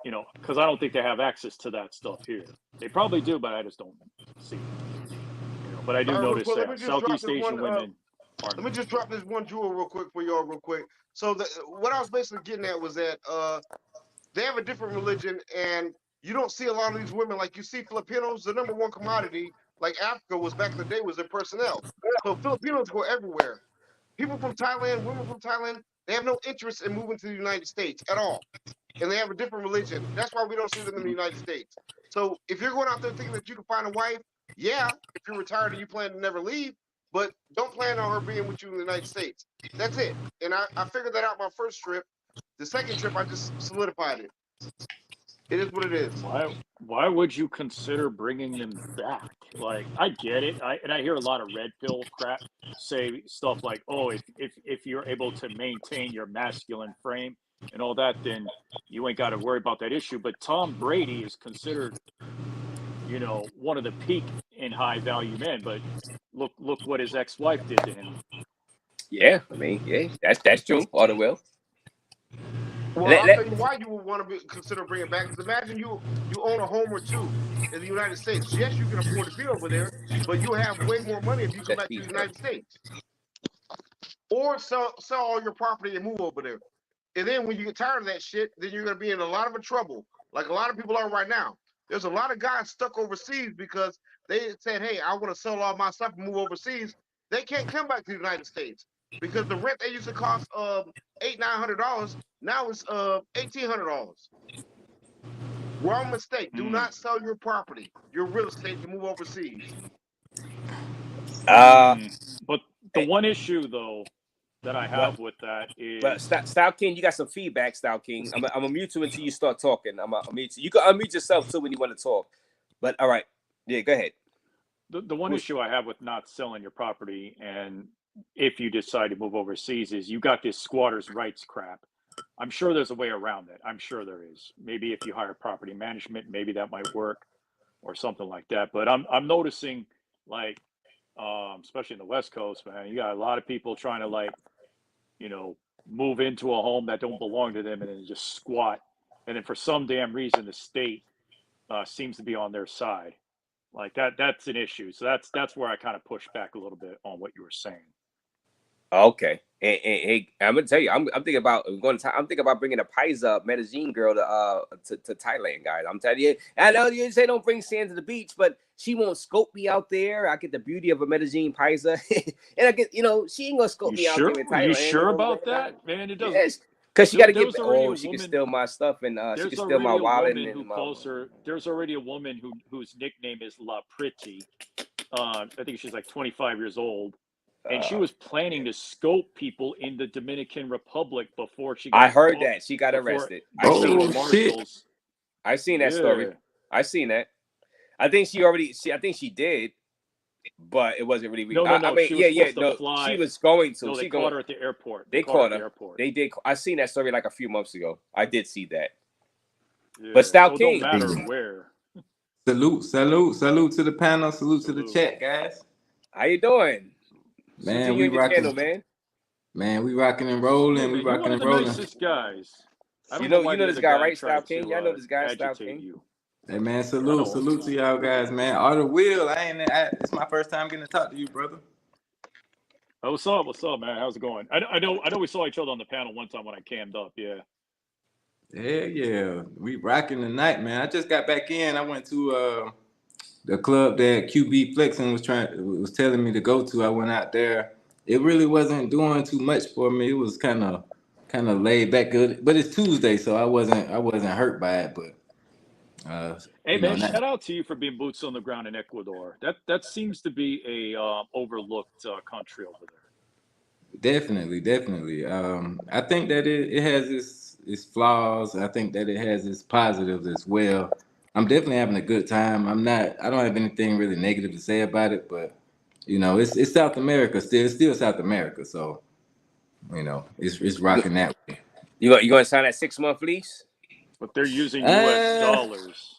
you know, because I don't think they have access to that stuff here. They probably do, but I just don't see it. You know, but I do All right, real notice quick, let me that just drop Southeast this one. Asian women are. Let me just drop this one jewel real quick for y'all, real quick. So what I was basically getting at was that they have a different religion, and you don't see a lot of these women like you see Filipinos. The number one commodity, like Africa was back in the day, was their personnel. So Filipinos go everywhere. People from Thailand, women from Thailand, they have no interest in moving to the United States at all, and they have a different religion. That's why we don't see them in the United States. So if you're going out there thinking that you can find a wife, yeah, if you're retired and you plan to never leave, but don't plan on her being with you in the United States. That's it. And I figured that out my first trip. The second trip, I just solidified it. It is what it is. Why would you consider bringing them back? Like, I get it. I hear a lot of red pill crap say stuff like, "Oh, if you're able to maintain your masculine frame and all that, then you ain't got to worry about that issue." But Tom Brady is considered, you know, one of the peak in high value men. But look what his ex-wife did to him. Yeah, I mean, yeah, that's true. All the well. Well, I'll tell you why you would want to consider bringing it back. Because imagine you own a home or two in the United States. Yes, you can afford to be over there, but you have way more money if you come back to the United States. Or sell all your property and move over there. And then when you get tired of that shit, then you're going to be in a lot of trouble, like a lot of people are right now. There's a lot of guys stuck overseas because they said, hey, I want to sell all my stuff and move overseas. They can't come back to the United States because the rent they used to cost $800-900 now is $1,800. Wrong mistake. Do not sell your property, your real estate, to move overseas. But the one issue though that I have with that is, but Style King, you got some feedback, Style King. I'm gonna mute you until you start talking. I'm gonna mute you. You can unmute yourself too when you want to talk. But all right, yeah, go ahead. The one issue I have with not selling your property, and if you decide to move overseas, is you got this squatters' rights crap. I'm sure there's a way around it. I'm sure there is. Maybe if you hire property management, maybe that might work, or something like that. But I'm noticing, like, especially in the West Coast, man, you got a lot of people trying to, like, you know, move into a home that don't belong to them and then just squat. And then for some damn reason, the state seems to be on their side. Like that's an issue. So that's where I kind of push back a little bit on what you were saying. Okay, and hey, I'm gonna tell you, I'm thinking about going to. I'm thinking about bringing a Paisa Medellin girl to Thailand, guys. I'm telling you, I know you say don't bring sand to the beach, but she won't scope me out there. I get the beauty of a Medellin Paisa, and I get, you know, she ain't gonna scope me out there in Thailand. You sure about that, man? It doesn't. Yes, because she got to get. Oh, she can steal my stuff and she can steal my wallet. There's already a woman whose nickname is La Pretty. I think she's like 25 years old. And she was planning to scope people in the Dominican Republic before she got I heard that. She got arrested. I seen that story. I seen that. I think she did, but it wasn't really real. No. She was going to. No, they caught her at the airport. They caught her. They did. I seen that story like a few months ago. I did see that. Yeah. But Style King. Don't matter where. Salute to the panel. Salute to the chat, guys. How you doing? Man, we rocking, channel, man. We rocking and rolling. We rocking and rolling. Nicest guys. You know this guy, right, Style King? Y'all know this guy, Style King. Hey man, salute to y'all guys, man. Arthur Will, it's my first time getting to talk to you, brother. Oh, what's up, man? How's it going? I know we saw each other on the panel one time when I cammed up. Yeah. Yeah. We rocking tonight, man. I just got back in. I went to the club that QB Flexing was telling me to go to. I went out there. It really wasn't doing too much for me. It was kind of laid back, good. But it's Tuesday, so I wasn't hurt by it. But hey man, shout out to you for being boots on the ground in Ecuador. That seems to be a overlooked country over there. Definitely. I think that it has its flaws. I think that it has its positives as well. I'm definitely having a good time. I don't have anything really negative to say about it, but you know, it's South America still. It's still South America, so you know, it's rocking that way. You going to sign that 6-month lease? But they're using US dollars.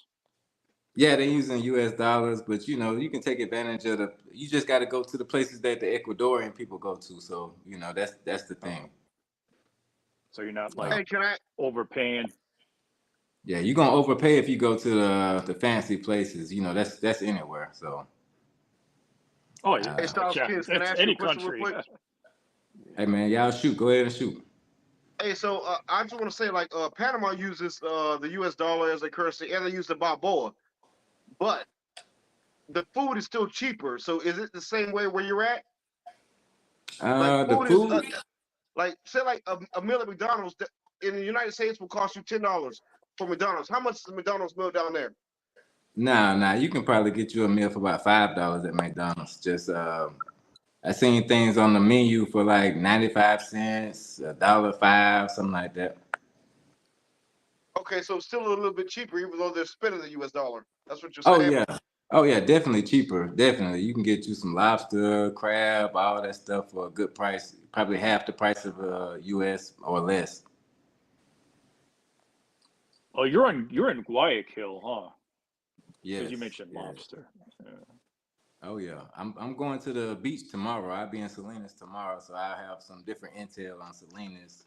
Yeah, they're using US dollars, but you know, you can take advantage of you just got to go to the places that the Ecuadorian people go to. So, you know, that's the thing. So you're not like overpaying. Yeah, you're gonna overpay if you go to the fancy places. You know, that's anywhere. So Oh yeah, Hey, Styles yeah. Kids, can I That's ask you a any question real country. quick? hey man, y'all shoot. Go ahead and shoot. Hey, so I just want to say, like, Panama uses the U.S. dollar as a currency, and they use the Balboa, but the food is still cheaper. So is it the same way where you're at? Like, The food is food. like, say, like a meal at McDonald's in the United States will cost you $10 for McDonald's. How much is the McDonald's meal down there? Nah, you can probably get you a meal for about $5 at McDonald's. Just I seen things on the menu for like 95 cents, $1.05, something like that. Okay, so it's still a little bit cheaper, even though they're spending the U.S. dollar. That's what you're Oh saying? yeah. Oh yeah, definitely cheaper. Definitely. You can get you some lobster, crab, all that stuff for a good price. Probably half the price of US or less. Oh, you're in Guayaquil, huh? Because Yes. you mentioned Yeah. lobster. Yeah. Oh yeah. I'm going to the beach tomorrow. I'll be in Salinas tomorrow, so I'll have some different intel on Salinas.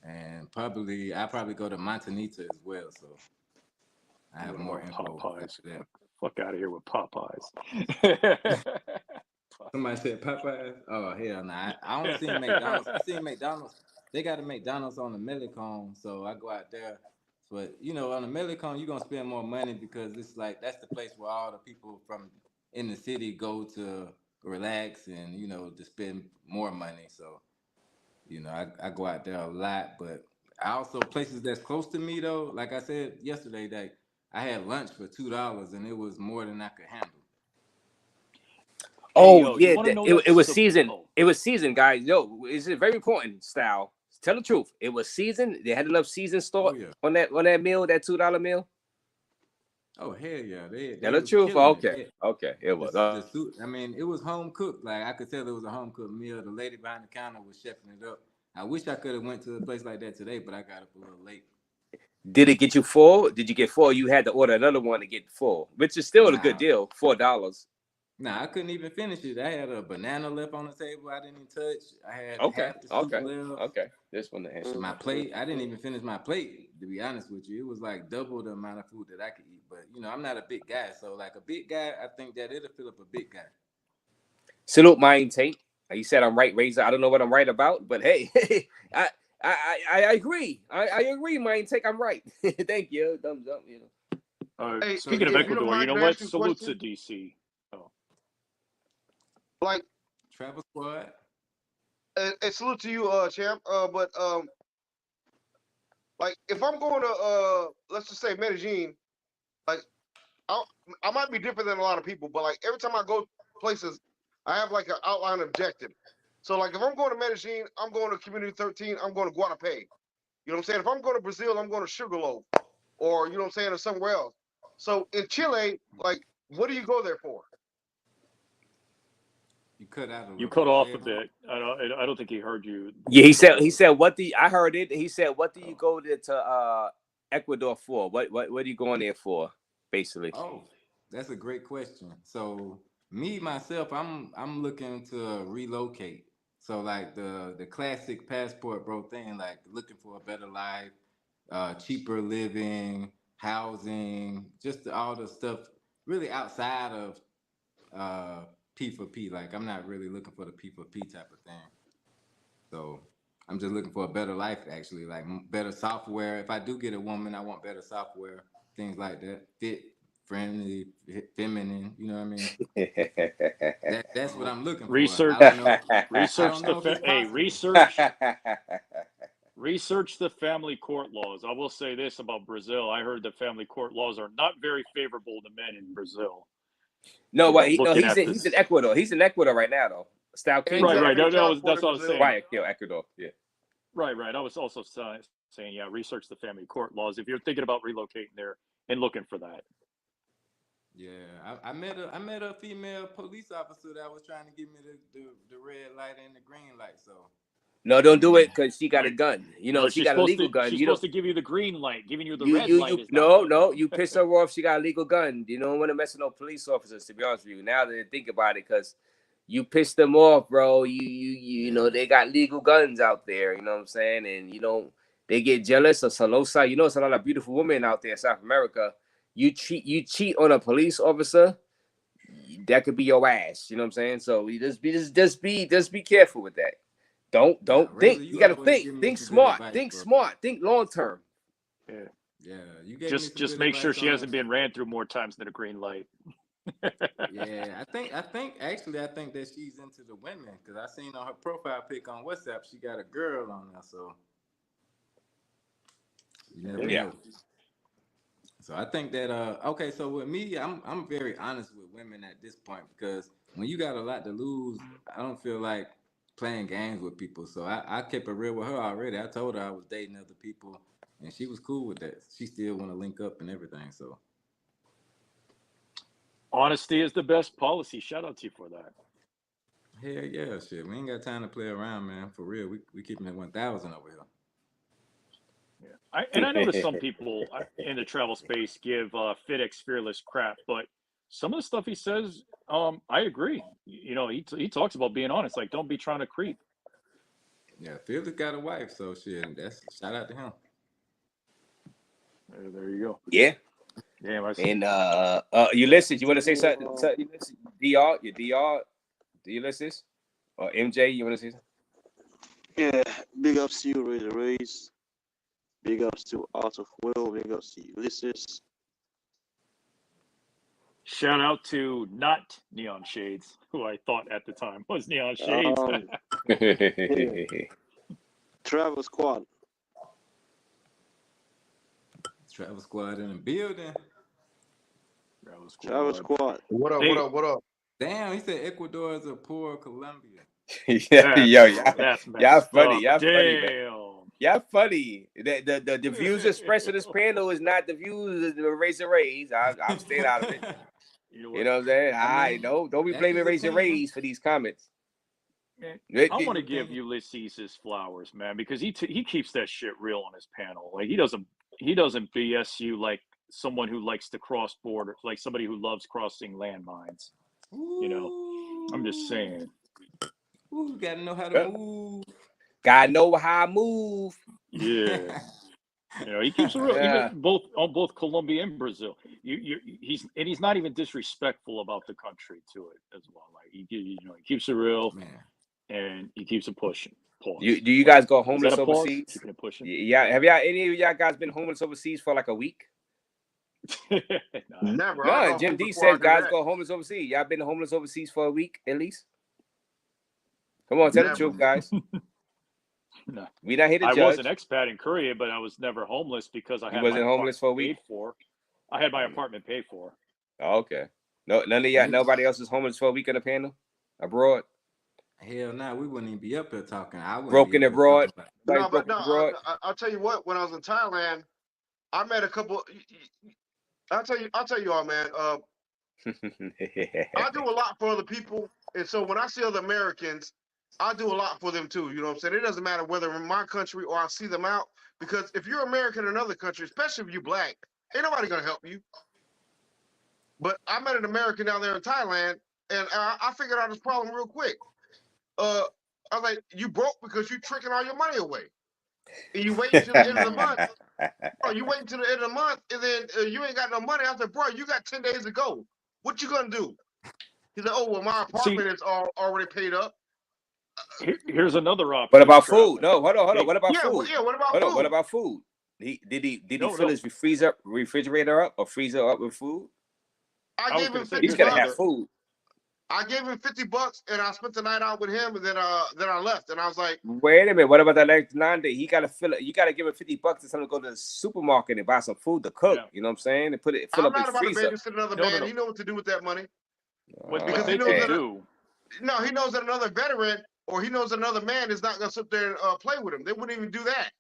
And I'll probably go to Montanita as well. So I have What more about info Popeyes? after that. Fuck out of here with Popeyes. Somebody said Popeyes. Oh hell no! I only seen McDonald's. I seen McDonald's. They got a McDonald's on the Millicom, so I go out there. But you know, on the Millicom, you're gonna spend more money because it's like that's the place where all the people from in the city go to relax and to spend more money. So I go out there a lot, but I also places that's close to me though. Like I said yesterday, that I had lunch for $2 and it was more than I could handle. Hey, Oh yo, you yeah, want to know it that was seasoned. oh, It was seasoned, guys. Yo, it's very important. Style. Tell the truth. It was seasoned. They had enough season Oh stored yeah. on that meal, that $2 meal. Oh hell yeah, they Tell the was truth. killing it. Okay, okay, it was. The suit. I mean, it was home cooked. Like I could tell it was a home cooked meal. The lady behind the counter was chefing it up. I wish I could have went to a place like that today, but I got up a little late. Did it get you full? Did you get full? You had to order another one to get full, which is still a good Nah, deal. $4. I couldn't even finish it. I had a banana left on the table. I didn't even touch. I had Okay, half the soup okay, left. okay. This one to answer. My plate, I didn't even finish my plate. To be honest with you, it was like double the amount of food that I could eat. But I'm not a big guy, so like a big guy, I think that it'll fill up a big guy. Salute my intake. You said I'm right, Razor. I don't know what I'm right about, but hey, I agree. I agree, my intake. I'm right. Thank you. Thumbs up. Hey, speaking of if you don't Ecuador, you mind, know can I what? ask you a Salutes to question? DC. Oh, Like, Travel squad. and salute to you, champ. But like, if I'm going to let's just say Medellin, like, I might be different than a lot of people, but like every time I go places, I have like an outline objective. So like, if I'm going to Medellin, I'm going to Community 13. I'm going to Guatapé. You know what I'm saying? If I'm going to Brazil, I'm going to Sugarloaf, or you know what I'm saying, or somewhere else. So in Chile, like, what do you go there for? You cut out a you little cut bit. off Say a it again. bit. I don't think he heard you. Yeah, he said what do you, I heard it. He said, what do you go to Ecuador for? What are you going there for, basically? Oh, that's a great question. So me myself, I'm looking to relocate. So like the classic passport bro thing, like looking for a better life, cheaper living, housing, just all the stuff really outside of P for P. Like I'm not really looking for the P for P type of thing. So I'm just looking for a better life, actually, like better software. If I do get a woman, I want better software, things like that. Fit, friendly, feminine. You know what I mean? That's what I'm looking for. I Research, don't know. I research don't know if it's possible. research the family court laws. I will say this about Brazil. I heard the family court laws are not very favorable to men in Brazil. No, You know, no, looking he's at in this. Ecuador. He's in Ecuador right now, though. Style And you King's Right, in got to right. pay Ecuador. child support That's in what I was Brazil. saying. Guayaquil, Ecuador. Yeah. Right. I was also saying, yeah, research the family court laws if you're thinking about relocating there and looking for that. Yeah, I met a female police officer that was trying to give me the red light and the green light. So No, I don't do mean, it because she got a Like, gun. You know, no, she got a legal gun. she's You don't. supposed to give you the green light. Giving you the red light is not No, gonna no. help. You piss her off. She got a legal gun. You don't want to mess with no police officers. To be honest with you, now that I think about it, because you pissed them off, bro. You know yeah. they got legal guns out there. You know what I'm saying, and you don't. they get jealous or celosa. You know, it's a lot of beautiful women out there in South America. You cheat on a police officer, that could be your ass. You know what I'm saying? So you just be careful with that. Don't Razor, think. You gotta always give me think some good smart. advice, Think bro. smart. Think long term. Yeah. Yeah, you gave me some Just good make advice sure she on hasn't that. been ran through more times than a green light. Yeah, I think actually I think that she's into the women because I seen on her profile pic on WhatsApp she got a girl on there, so you never Yeah. know. So I think that okay, so with me, I'm very honest with women at this point because when you got a lot to lose, I don't feel like playing games with people. So I kept it real with her already. I told her I was dating other people and she was cool with that. She still want to link up and everything. So Honesty is the best policy. Shout out to you for that. hell yeah, shit. We ain't got time to play around, man. For real. We keeping it 1,000 over here. Yeah. I noticed some people in the travel space give FedEx Fearless crap, but some of the stuff he says, I agree. You know, he talks about being honest. Like, don't be trying to creep. Yeah, Felix got a wife, so shit. That's shout out to him. There you go. Yeah. Damn, I see. And Ulysses, you want to say something? Ulysses? Ulysses, or MJ, you want to say something? Yeah, big ups to you, Raze. Big ups to Art of Will. Big ups to Ulysses. Shout out to not Neon Shades, who I thought at the time was Neon Shades. Travel Squad. Travel Squad in the building. Travel Squad. What up? Hey. What up? What up? Damn, he said Ecuador is a poor Colombia. Yeah, That's y'all messed funny. up. Y'all funny, man. Damn. Y'all funny. The views expressed in this panel is not the views of the Raze. I'm staying out of it. You know You know what I'm saying? I mean, don't be that's blaming his opinion. Raze for these comments. Man, It- I it- want to give Ulysses his flowers, man, because he keeps that shit real on his panel. Like he doesn't BS you like someone who likes to cross border, like somebody who loves crossing landmines. You know, I'm just saying. Ooh, you gotta know how to Yeah. move. Gotta know how I move. Yeah. You know, he keeps it real, Yeah. even on both Colombia and Brazil. He's not even disrespectful about the country to it as well. Like he keeps it real, Man. and he keeps it pushing. Pause. Do you guys go Is that homeless a pause? overseas? Keeping it pushing. Yeah. Have any of y'all guys been homeless overseas for like a week? Never. No, Jim D says guys go homeless overseas. Y'all been homeless overseas for a week at least? Come on, tell the truth, guys. No. We not here to I judge. was an expat in Korea, but I was never homeless because I had my homeless for a apartment week? paid for. I had my apartment paid for. Oh, okay. No, none of y'all. Nobody else is homeless for a week on the panel abroad. Hell nah, we wouldn't even be up here talking. I wouldn't Broken be up here abroad. talking No, but Broken no, abroad. I'll tell you what. When I was in Thailand, I met a couple. I'll tell you all, man. I do a lot for other people, and so when I see other Americans, I do a lot for them too. You know what I'm saying? It doesn't matter whether in my country or I see them out, because if you're American in another country, especially if you're black, ain't nobody gonna help you. But I met an American down there in Thailand, and I figured out this problem real quick. I was like, you broke because you tricking all your money away. And you wait until the end of the month. Bro, you wait until the end of the month, and then you ain't got no money. I said, bro, you got 10 days to go. What you gonna do? He said, oh, well, my apartment is already paid up. Here's another option. What about food? No, hold on. What about food? What about hold food? on. What about food? Did he No. fill his refrigerator up or freezer up with food? I gave him 50 He's gotta bucks. have food. I gave him $50 and I spent the night out with him, and then I left, and I was like, wait a minute, what about that next 9 day? He gotta fill it. You gotta give him $50 to someone to go to the supermarket and buy some food to cook. Yeah. You know what I'm saying? And fill I'm up not his about freezer. to babysit another man. He knows what to do with that money. Because he knows he knows that another veteran or he knows another man is not gonna sit there and play with him. They wouldn't even do that.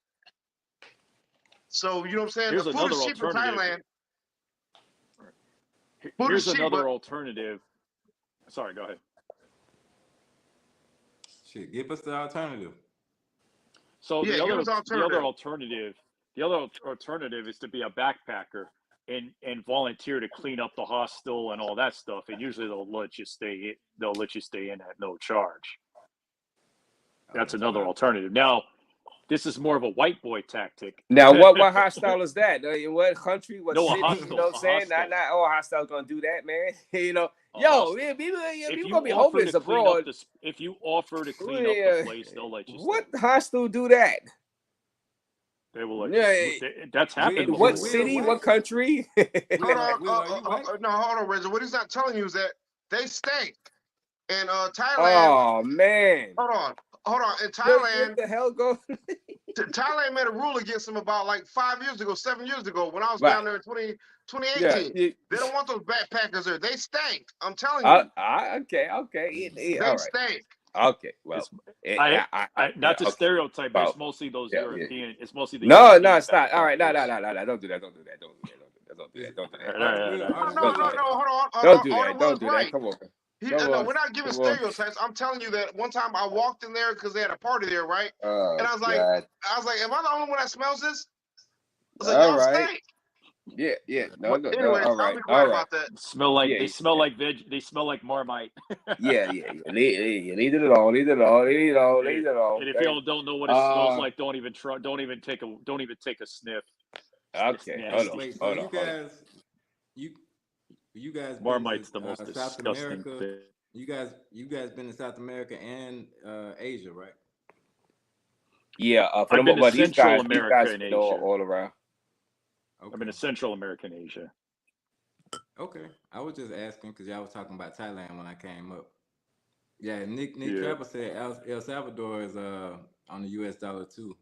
So you know what I'm saying? Here's the food another is cheap in Thailand. Here's another alternative. Sorry, go ahead. Shit, give us the alternative. So the other alternative is to be a backpacker and volunteer to clean up the hostel and all that stuff. And usually they'll let you stay. They'll let you stay in at no charge. That's another alternative. Now, This is more of a white boy tactic. Now, what hostile is that? What country? What No, a city? You hostile, know what I'm a saying? Not hostile, all hostiles gonna do that, man. You know, a yo, hostile. people If you gonna be offer to homeless clean up abroad. the, if you offer to clean up the Yeah, place, they'll let you what stay. hostile do that? They will let Yeah, you. That's happened in what before. Will city? What white? country? Hold on, Will, are you white? no, hold on, Reggie. What he's not telling you is that they stink. In Thailand, Oh man, hold on. In what Thailand, the hell go? Thailand made a rule against them about like 5 years ago, 7 years ago, when I was Right. down there in Yeah. 2018. They don't want those backpackers there. They stink. I'm telling you. Okay. They All right. stink. Okay. Well, It's I, yeah. not to Okay. stereotype, but Well, it's mostly those yeah. European. It's mostly the No, European it's not. All right. No. backpackers. Don't do that. Don't do that. Don't do All that. right, all right, all No, right. no, Don't do no, that. no. Hold on. Don't do All that. it Don't was do that. right. Come on. No, we're not giving stereotypes. I'm telling you that one time I walked in there because they had a party there, right? And Oh I was like, God. am I the only one that smells this? I was like, All y'all right. stink. Yeah. Well, No. anyways, All I'll right. be All quiet right. about that. Smell like Yeah. they smell like veg. They smell like Marmite. Yeah. Leave it alone. Leave it alone. And if y'all don't know what it smells like, don't even try. Don't even take a sniff. It's Okay. nasty. Wait, so you you guys been to Marmite's the most South disgusting America? thing. You guys been to South America and Asia, right? Yeah. For I've been to but these Central guys America and been Asia. all around. I've been to Okay. Central America and Asia. Okay. I was just asking because y'all was talking about Thailand when I came up. Yeah, Nick Yeah. Trapper said El Salvador is on the US dollar too.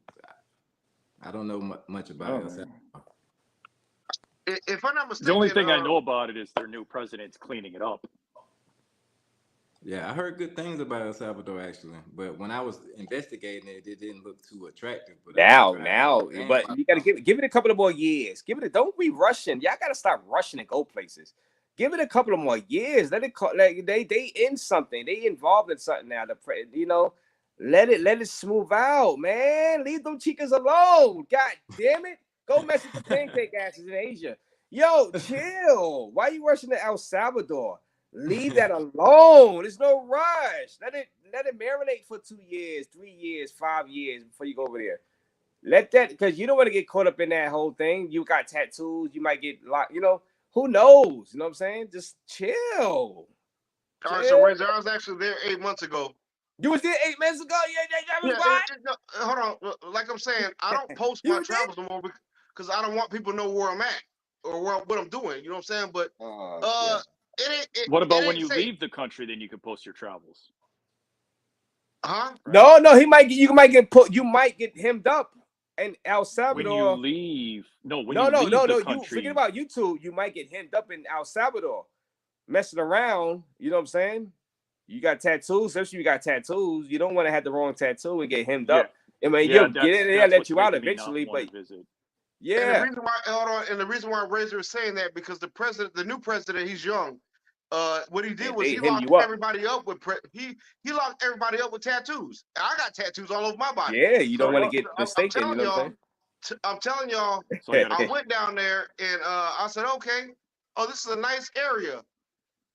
I don't know much about El Salvador. If I'm not The mistaken, only thing I know about it is their new president's cleaning it up. Yeah, I heard good things about El Salvador actually, but when I was investigating it, it didn't look too attractive. But But you gotta give it a couple of more years. Don't be rushing. Y'all gotta stop rushing and go places. Give it a couple of more years. Let it they in something. They involved in something now. Let it smooth out, man. Leave them chicas alone. God damn it. Go mess with the pancake asses in Asia. Yo, chill. Why are you rushing to El Salvador? Leave that alone. There's no rush. Let it marinate for 2 years, 3 years, 5 years before you go over there. Let that, because you don't want to get caught up in that whole thing. You got tattoos. You might get locked. Who knows? You know what I'm saying? Just chill. all right, so Razor, I was actually there 8 months ago. You was there 8 months ago? Hold on. Like I'm saying, I don't post my travels no more because I don't want people to know where I'm at or what I'm doing. You know what I'm saying? But what about when you leave the country? Then you can post your travels. Huh? Right? No, you might get hemmed up in El Salvador. When you leave, no, the country, you forget about YouTube. You might get hemmed up in El Salvador, messing around. You know what I'm saying? You got tattoos, especially you got tattoos. You don't want to have the wrong tattoo and get hemmed up. I mean, you'll get it, they'll let you out eventually, but yeah. And the reason why Razor is saying that because the new president, he's young. What he did was he locked everybody up with he locked everybody up with tattoos. I got tattoos all over my body. Yeah, you don't want to get mistaken. You know what I'm saying? I'm telling y'all, I went down there and I said, okay, oh, this is a nice area.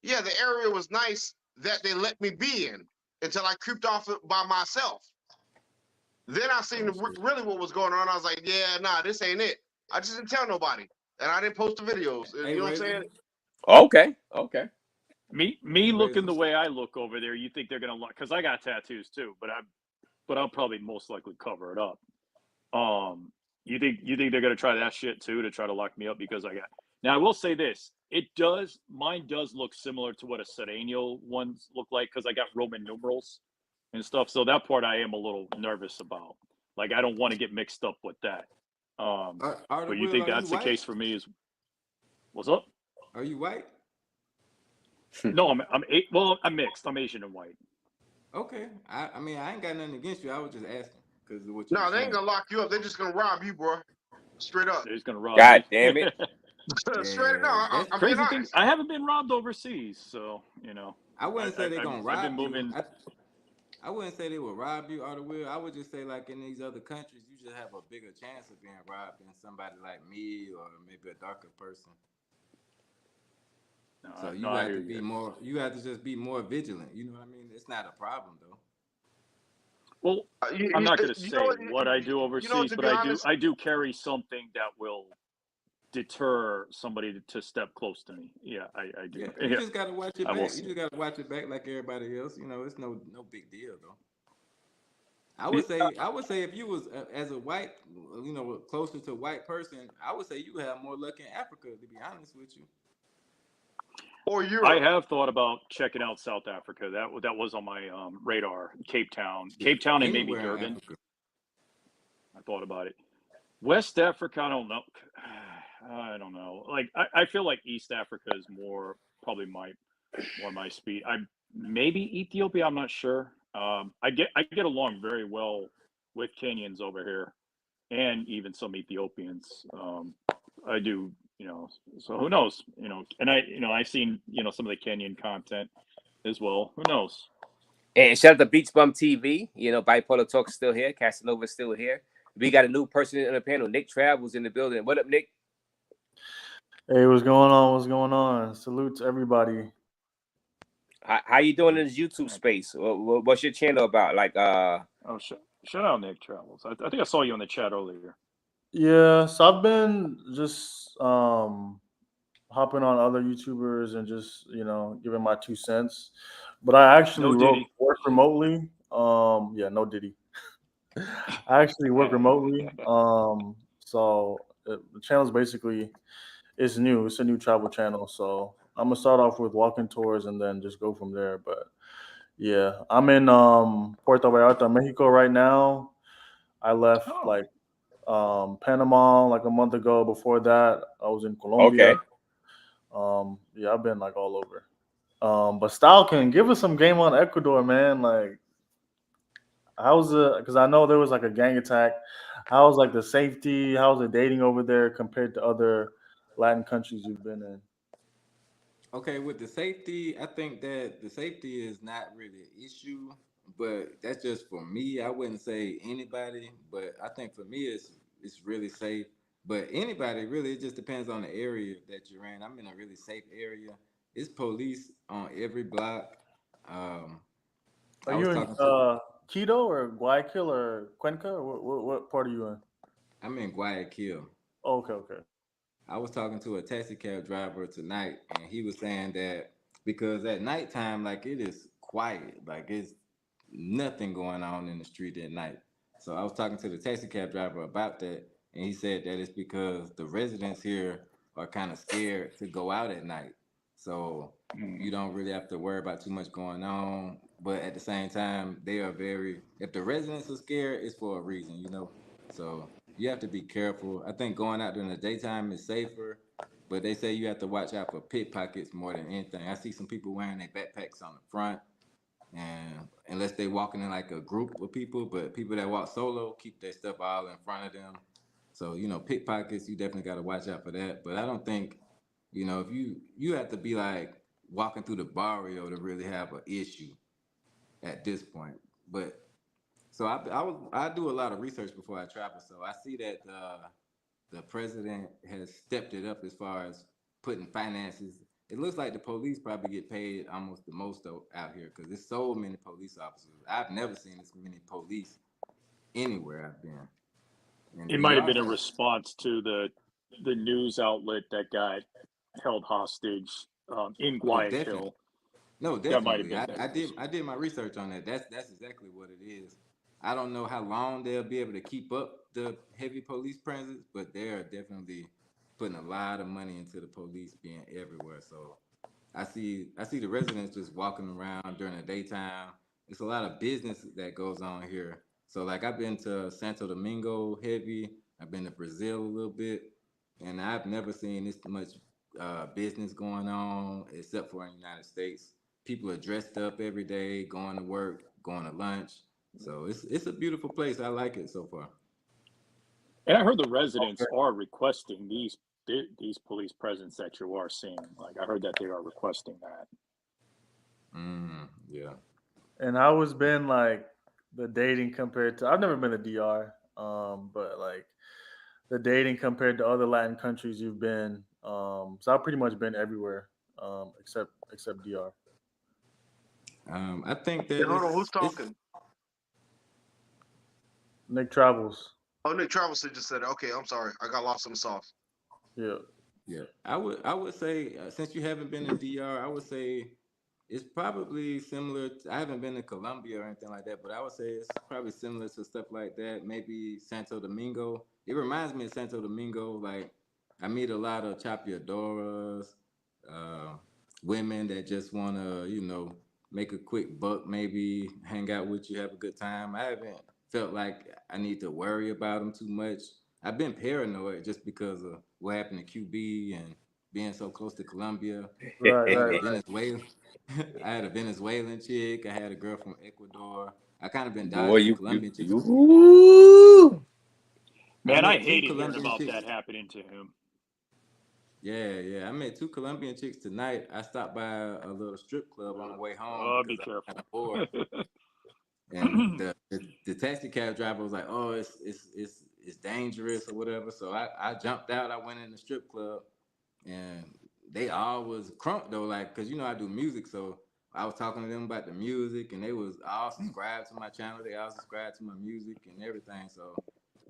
Yeah, the area was nice that they let me be in until I creeped off it by myself. Then I seen really what was going on. I was like, yeah, nah, this ain't it. I just didn't tell nobody. And I didn't post the videos. Hey, you know what I'm saying? Okay. Me looking the way I look over there, you think they're gonna look? Because I got tattoos too, but I'll probably most likely cover it up. You think they're gonna try that shit too to try to lock me up because I got? Now I will say this: mine does look similar to what a Sereno ones look like because I got Roman numerals and stuff. So that part I am a little nervous about. Like I don't want to get mixed up with that. But you think that's the case for me? What's up? Are you white? No, I'm mixed. I'm Asian and white. Okay. I mean, I ain't got nothing against you. I was just asking because of what you. No, they ain't gonna lock you up. They're just gonna rob you, bro. Straight up. They're just gonna rob. God damn it. Straight up. No, I'm crazy thing. I haven't been robbed overseas, so I wouldn't say they're gonna rob I've been moving. I wouldn't say they would rob you, Will. I would just say, like in these other countries, you just have a bigger chance of being robbed than somebody like me or maybe a darker person. So you have to be more. You have to just be more vigilant. You know what I mean? It's not a problem though. Well, You, I'm you, not going to you say know, what I do overseas, to but be honest, I do carry something that will deter somebody to step close to me. Yeah, I do. Yeah, you Yeah, just gotta watch it I will back. You say. just gotta watch it back like everybody else. You know, it's no big deal though. Yeah, I would say if you was as a white, closer to a white person, I would say you have more luck in Africa. To be honest with you, or I Europe. have thought about checking out South Africa. That was on my radar. yeah, Cape Town, and maybe anywhere in Durban. Africa. I thought about it. West Africa, I don't know. I don't know. Like I feel like East Africa is probably more my speed. I maybe Ethiopia. I'm not sure. I get along very well with Kenyans over here, and even some Ethiopians. I do, So who knows? And I've seen some of the Kenyan content as well. Who knows? And shout out to Beach Bum TV. Bipolar Talk's still here. Casanova's still here. We got a new person in the panel. Nick Travels in the building. What up, Nick? Hey, what's going on? What's going on? Salute to everybody. How you doing in this YouTube space? What's your channel about? Like, Oh, shout out Nick Travels. I think I saw you in the chat earlier. Yeah, so I've been just hopping on other YouTubers and just giving my 2 cents. But I actually No Diddy. work remotely. Yeah, no Diddy. I actually work remotely. So the channel's basically it's new. It's a new travel channel. So I'm gonna start off with walking tours and then just go from there. But yeah, I'm in Puerto Vallarta, Mexico right now. I left Oh, like Panama like a month ago. Before that, I was in okay. Colombia. Yeah, I've been like all over. But Style can give us some game on Ecuador, man. Like, how's the? Because I know there was like a gang attack. How's like the safety? How's the dating over there compared to other Latin countries you've been in? Okay, with the safety, I think that the safety is not really an issue, but that's just for me. I wouldn't say anybody, but I think for me it's really safe. But anybody really, it just depends on the area that you're in. I'm in a really safe area. It's police on every block. Um, Are I you was in talking to Quito or Guayaquil or Cuenca? Or what part are you in? I'm in Guayaquil. Oh, okay, okay. I was talking to a taxi cab driver tonight, and he was saying that because at nighttime, like it is quiet, like it's nothing going on in the street at night. So I was talking to the taxi cab driver about that, and he said that it's because the residents here are kind of scared to go out at night. So you don't really have to worry about too much going on. But at the same time, they are very, if the residents are scared, it's for a reason. So you have to be careful. I think going out during the daytime is safer, but they say you have to watch out for pickpockets more than anything. I see some people wearing their backpacks on the front, and unless they walking in like a group of people, but people that walk solo keep their stuff all in front of them. So pickpockets, you definitely got to watch out for that. But I don't think, if you have to be like walking through the barrio to really have an issue at this point. But so I do a lot of research before I travel, so I see that the president has stepped it up as far as putting finances. It looks like the police probably get paid almost the most out here because there's so many police officers. I've never seen this many police anywhere I've been. And it then you might have been a also, response to the news outlet that got held hostage in oh, definitely. Guayaquil. No, That might have definitely. been I, that. I did I did my research on that. That's exactly what it is. I don't know how long they'll be able to keep up the heavy police presence, but they're definitely putting a lot of money into the police being everywhere. So I see the residents just walking around during the daytime. It's a lot of business that goes on here. So like I've been to Santo Domingo heavy. I've been to Brazil a little bit, and I've never seen this much business going on except for in the United States. People are dressed up every day, going to work, going to lunch. So it's a beautiful place. I like it so far. And I heard the residents are requesting these police presence that you are seeing. Like I heard that they are requesting that. Yeah. And how has been like the dating compared to? I've never been to DR, but like the dating compared to other Latin countries you've been. So I've pretty much been everywhere, except DR. I think Hey, that hold on, who's it's talking? Nick Travels. Oh, Nick Travels just said it. Okay, I'm sorry. I got lost in the sauce. Yeah. Yeah, I would say since you haven't been in DR, I would say it's probably similar. I haven't been to Colombia or anything like that, but I would say it's probably similar to stuff like that. Maybe Santo Domingo. It reminds me of Santo Domingo. Like I meet a lot of chapeadoras, uh, women that just want to, make a quick buck, maybe hang out with you, have a good time. I haven't felt like I need to worry about them too much. I've been paranoid just because of what happened to QB and being so close to Colombia. Right. I had a Right. Venezuelan, I had a Venezuelan chick. I had a girl from Ecuador. I kind of been Boy, dodging the you Colombian chicks. ooh. I Man, I met two hated hearing Colombian about chicks. that happening to him. Yeah. I met two Colombian chicks tonight. I stopped by a little strip club on the way home Oh, be because I was kind careful. of bored. And the taxi cab driver was like, "Oh, it's dangerous or whatever." So I jumped out. I went in the strip club, and they all was crunk though, like, cause I do music, so I was talking to them about the music, and they was all subscribed to my channel. They all subscribed to my music and everything. So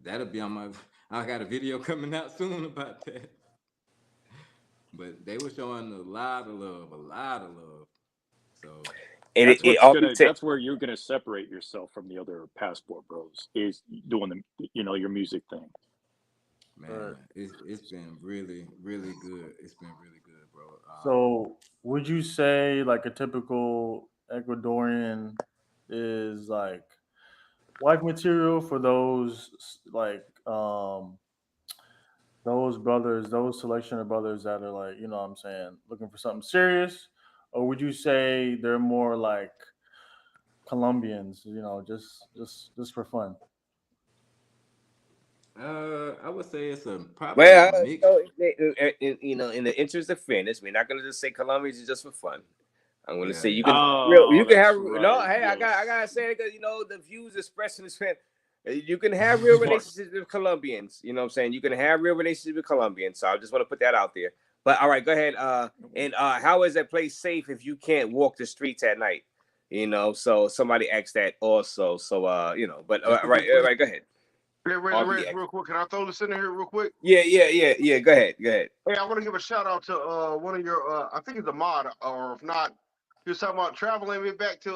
that'll be on my. I got a video coming out soon about that. But they were showing a lot of love, a lot of love. So And That's it what's all gonna. That's where you're gonna separate yourself from the other passport bros. Is doing your music thing. man, Right. it's been really, really good. It's been really good, bro. So, would you say like a typical Ecuadorian is like wife material for those brothers, those selection of brothers that are like, what I'm saying, looking for something serious? Or would you say they're more like Colombians, just for fun? I would say it's probably a well, mix. in the interest of fairness, we're not gonna just say Colombians is just for fun. I'm gonna say Yeah. you can real. Oh, You can that's have no. right. Hey, I Yes. gotta say it because the views expressed in this fan. You can have real Fuck. relationships with Colombians. You know what I'm saying? You can have real relationships with Colombians. So I just want to put that out there. But all right, go ahead. And how is that place safe if you can't walk the streets at night? So somebody asked that also. So but That's a all right, good question. go ahead. Hey, Rez, RB real quick. Can I throw this in here real quick? Yeah. Go ahead. Hey, I want to give a shout out to one of your I think it's a mod, or if not, he was talking about traveling me back to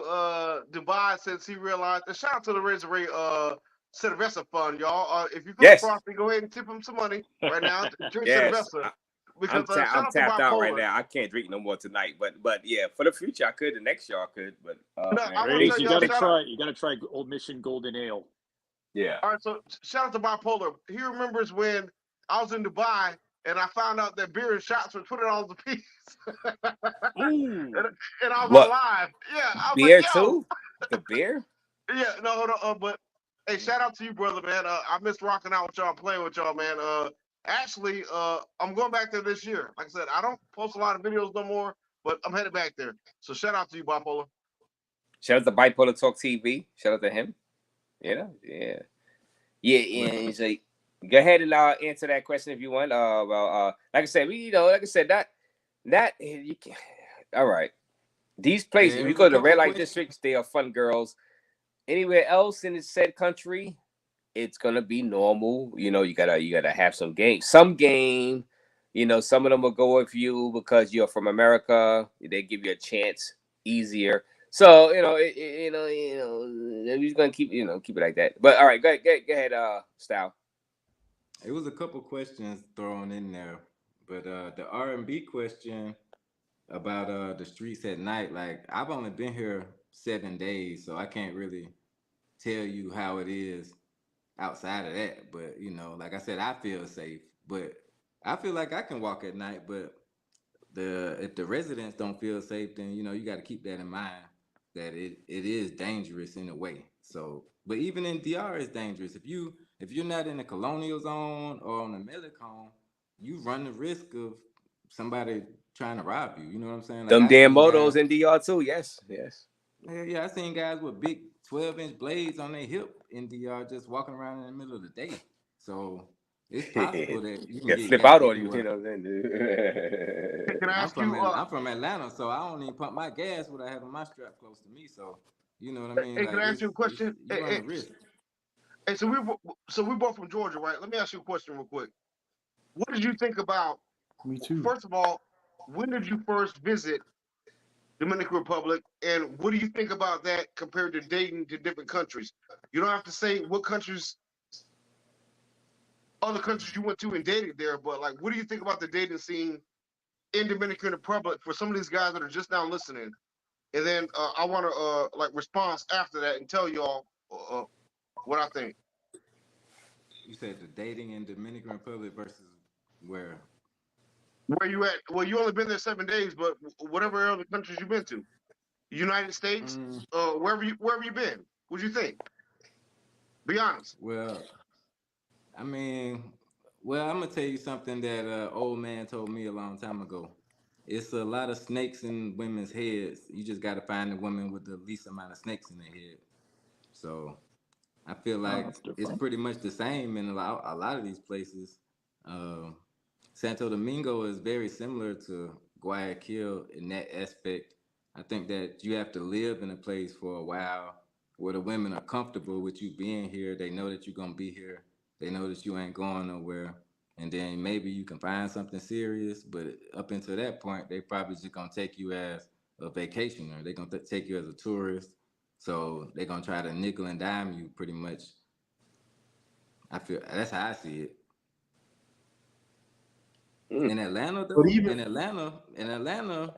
Dubai since he realized. And shout out to the Rez Ray Cerveza Fund, y'all. If you feel Yes. frosty, go ahead and tip him some money right now. Drink Yes. Cerveza. Because I'm shout out to tapped out right Bipolar. now. I can't drink no more tonight. But yeah, for the future I could. The next year I could. But No, man, I want to Raze, tell you y'all gotta shout out. try. You gotta try Old Mission Golden Ale. yeah. All right, so shout out to Bipolar. He remembers when I was in Dubai and I found out that beer and shots were $20 a piece. Ooh. and I was on What live. Yeah, I was beer like, yo. too? The beer? Yeah, no, hold on. But hey, shout out to you, brother, man. I missed rocking out with y'all, playing with y'all, man. Actually, I'm going back there this year. Like I said, I don't post a lot of videos no more, but I'm headed back there. So shout out to you, Bipolar. Shout out to Bipolar Talk TV. Shout out to him. Yeah. And so go ahead and answer that question if you want. Like I said, that you can. All right. These places, Yeah, if it you was go a to couple red of light questions. districts, they are fun girls. Anywhere else in the said country, it's gonna be normal. You gotta have some game. Some game. Some of them will go with you because you're from America. They give you a chance easier. So we're just gonna keep it like that. But all right, go ahead, Style. It was a couple questions thrown in there, but the R&B question about the streets at night, like I've only been here 7 days, so I can't really tell you how it is outside of that. But like I said, I feel safe, but I feel like I can walk at night. But if the residents don't feel safe, then you got to keep that in mind that it is dangerous in a way. So, but even in DR, it's dangerous. If you're not in the colonial zone or on the Melicon, you run the risk of somebody trying to rob you. You know what I'm saying? Like Them I damn seen guys. motos in DR too. Yes. Yeah, I seen guys with big 12-inch blades on their hip in DR just walking around in the middle of the day. So it's possible that you can Yeah, get flip got out on you. anywhere. What I'm Hey, can I And I'm ask you? from Atlanta, so I don't even pump my gas without having my strap close to me. So you know what I mean? Hey, can Like I ask you a it's question? you run a risk. Hey, so we both from Georgia, right? Let me ask you a question real quick. What did you think about? Me too. First of all, when did you first visit Dominican Republic, and what do you think about that compared to dating to different countries? You don't have to say what countries, other countries you went to and dated there, but like, what do you think about the dating scene in Dominican Republic for some of these guys that are just now listening? And then I want to like response after that and tell y'all what I think. You said the dating in Dominican Republic versus where? Where you at? Well, you only been there 7 days, but whatever other countries you've been to, United States, Mm, wherever you been, what do you think? Be honest. well, I mean, well, I'm gonna tell you something that old man told me a long time ago. It's a lot of snakes in women's heads. You just got to find the woman with the least amount of snakes in their head. So I feel Oh, like that's it's different. pretty much the same in a lot of these places. Um, Santo Domingo is very similar to Guayaquil in that aspect. I think that you have to live in a place for a while where the women are comfortable with you being here. They know that you're gonna be here. They know that you ain't going nowhere. And then maybe you can find something serious, but up until that point, they probably just gonna take you as a vacationer. They're gonna take you as a tourist. So they're gonna try to nickel and dime you pretty much. I feel that's how I see it. Mm. In Atlanta But though, even in Atlanta,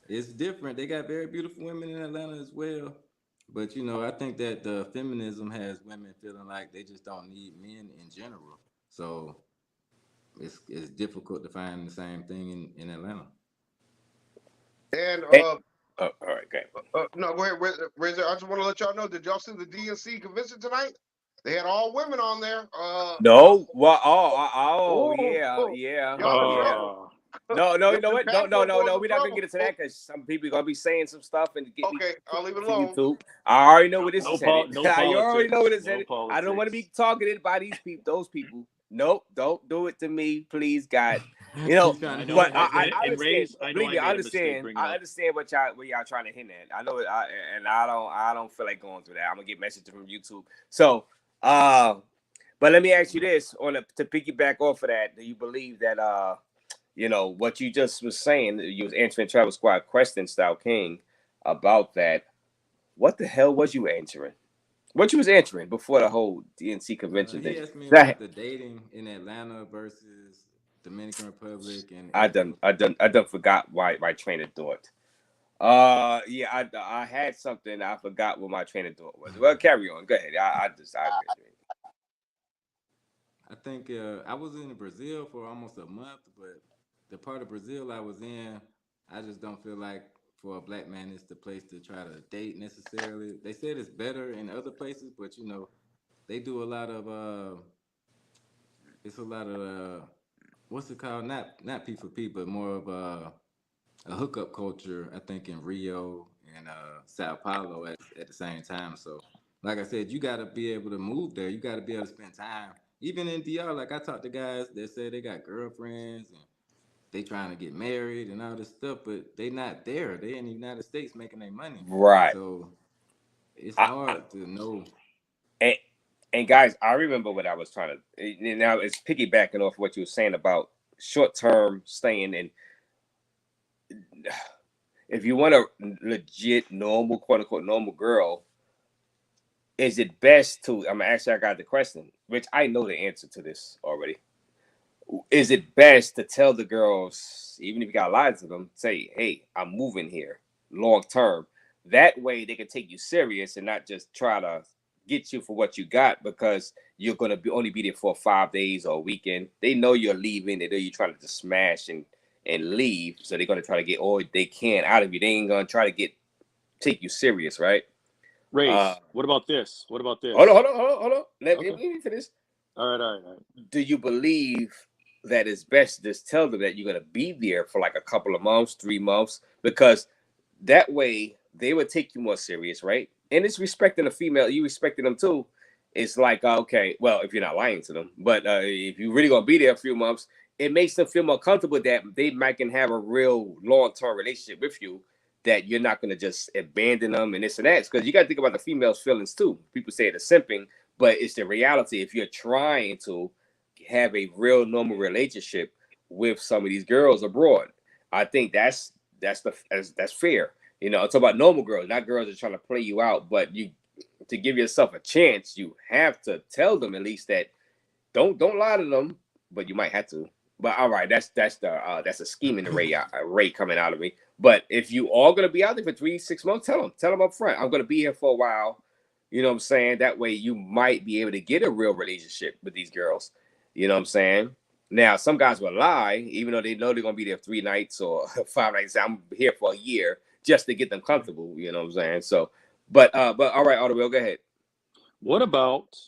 it's different. They got very beautiful women in Atlanta as well. But you know, I think that the feminism has women feeling like they just don't need men in general. So it's difficult to find the same thing in Atlanta. And And, oh, all right, okay. no, go ahead, Razor. I just want to let y'all know. Did y'all see the DNC convention tonight? They had all women on there. No, well, yeah, Oh, yeah, y'all done yeah. fumbled. No, you know Them what? No, Castro boys in we're not gonna trouble. get into that because some people are gonna be saying some stuff and get me Okay, I'll kicked leave it from alone. YouTube. I already know where this is headed. No You already know politics. where this is No headed. I don't want to politics. be targeted by these people, those people. Nope, don't do it to me, please, God. You know, He's trying I to know, but hit and, I that. and, I and understand. Raze, I know Believe I me, I made a mistake understand. bringing I up. understand where y'all trying to hint at. I know it, and I don't feel like going through that. I'm gonna get messages from YouTube. So, but let me ask you this: to piggyback off of that, do you believe that you know what you just was saying? You was answering Travel Squad question, Style King, about that. What the hell was you answering? What you was answering before the whole DNC convention thing? He asked me That about the dating in Atlanta versus Dominican Republic I done forgot my train of thought. Yeah, I had something. I forgot what my train of thought was. Well, carry on. Go ahead. I I think I was in Brazil for almost a month, but the part of Brazil I was in, I just don't feel like for a black man it's the place to try to date necessarily. They said it's better in other places, but you know, they do a lot of it's a lot of what's it called? Not P for P, but more of a hookup culture. I think in Rio and Sao Paulo at the same time. So, like I said, you got to be able to move there. You got to be able to spend time. Even in DR, like I talked to guys that say they got girlfriends and they trying to get married and all this stuff, but they not there. They in the United States making their money. right. So it's I hard to know. and, and guys, I remember what I was trying to. Now it's piggybacking off what you were saying about short term staying in. If you want a legit normal, quote unquote, normal girl, is it best to? I'm actually I got the question, which I know the answer to this already. Is it best to tell the girls, even if you got lied to them, say, "Hey, I'm moving here long term." That way, they can take you serious and not just try to get you for what you got because you're gonna only be there for 5 days or a weekend. They know you're leaving. They know you're trying to just smash and leave, so they're gonna try to get all they can out of you. They ain't gonna try to take you serious, right? Uh, Race. What about this? What about hold on, this? hold on. Let Okay. me finish. All right. Do you believe that it's best to just tell them that you're going to be there for like a couple of months, 3 months? Because that way they would take you more serious, right? And it's respecting a female, you respecting them too. It's like, okay, well, if you're not lying to them, but if you're really going to be there a few months, it makes them feel more comfortable that they might can have a real long-term relationship with you, that you're not going to just abandon them and this and that. Because you got to think about the female's feelings too. People say the simping, but it's the reality. If you're trying to have a real normal relationship with some of these girls abroad, I think that's fair. You know, it's about normal girls, not girls that are trying to play you out. But you, to give yourself a chance, you have to tell them at least that don't lie to them, but you might have to. But all right, that's a scheming Ray coming out of me. But if you are gonna be out there for 3-6 months, tell them up front. I'm gonna be here for a while. You know what I'm saying? That way you might be able to get a real relationship with these girls. You know what I'm saying? Now, some guys will lie, even though they know they're gonna be there 3 nights or 5 nights. I'm here for a year just to get them comfortable. You know what I'm saying? So, but all right, Audible, go ahead. What about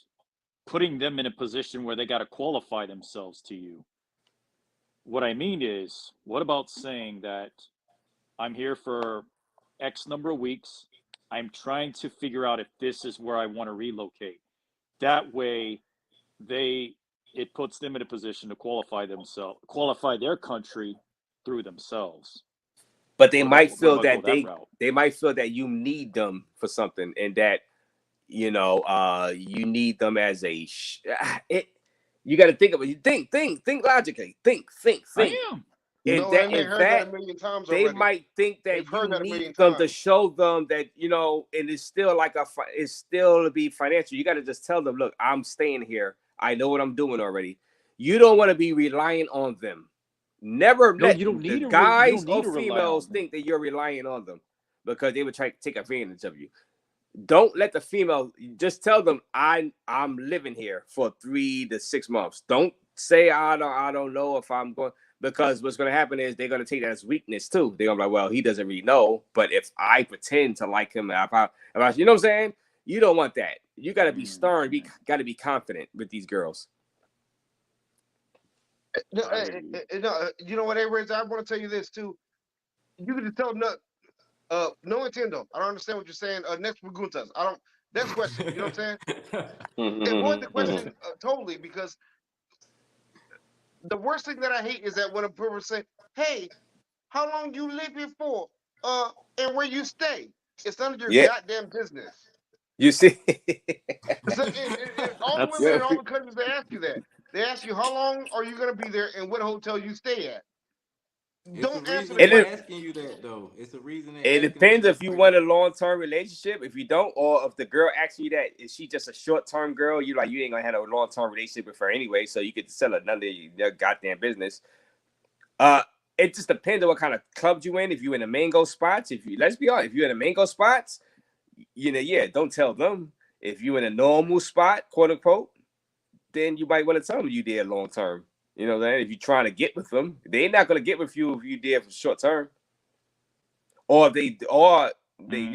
putting them in a position where they got to qualify themselves to you? What I mean is, what about saying that I'm here for X number of weeks. I'm trying to figure out if this is where I want to relocate. That way, it puts them in a position to qualify their country through themselves. But they might feel about that go that route? they might feel that you need them for something, and that you need them as a you got to think of it. Think logically. Think. I am. And No, that, and they heard that a million times they already. might think that They've heard you that a million need them to times. show them that, and it's still it's still to be financial. You got to just tell them, look, I'm staying here. I know what I'm doing already. You don't want to be relying on them. Never No, let you don't need the to guys you don't need or to rely on females them. think that you're relying on them, because they would try to take advantage of you. Don't let the female, just tell them I'm living here for 3 to 6 months. Don't say I don't know if I'm going, because what's going to happen is they're going to take that as weakness too. They're going to be like, well, he doesn't really know, but if I pretend to like him, if I you know what I'm saying? You don't want that. You got to be stern. You got to be confident with these girls. You know what, Raze? I want to tell you this too. You can just tell no Nintendo. I don't understand what you're saying. Next preguntas. Next question. You know what I'm saying? Avoid the question totally, because the worst thing that I hate is that when a person say, "Hey, how long you live here for? And where you stay? It's none of your goddamn business." You see, So all the women in all the countries, they ask you that. They ask you, how long are you going to be there and what hotel you stay at? Don't answer the question. Asking you that though. It's a reason. It depends if you want a long-term relationship. If you don't, or if the girl asks you that, is she just a short-term girl? You ain't gonna have a long-term relationship with her anyway, so you could sell her none of your goddamn business. It just depends on what kind of clubs you in. If you in the mango spots, let's be honest, if you're in the mango spots, don't tell them. If you in a normal spot, quote unquote, then you might want to tell them you did long term. You know what I'm saying? If you're trying to get with them, they're not gonna get with you if you did for short term. Or you're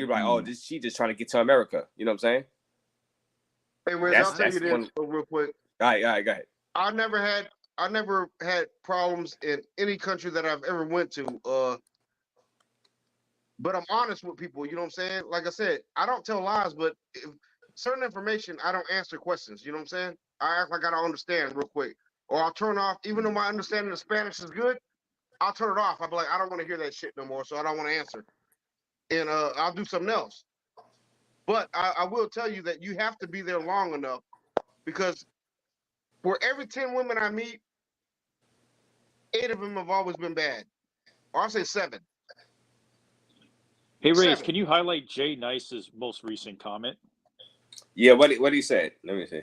like, oh, she just trying to get to America. You know what I'm saying? Hey, Raze, I'll tell you this real quick. All right, go ahead. I never had problems in any country that I've ever went to. But I'm honest with people, you know what I'm saying? Like I said, I don't tell lies, but if certain information, I don't answer questions, you know what I'm saying? I act like I don't understand real quick. Or I'll turn off, even though my understanding of Spanish is good, I'll turn it off. I'll be like, I don't want to hear that shit no more, so I don't want to answer. And I'll do something else. But I will tell you that you have to be there long enough, because for every 10 women I meet, 8 of them have always been bad. Or I'll say 7. Hey, Raze, can you highlight Jay Nice's most recent comment? Yeah, what he said? Let me see.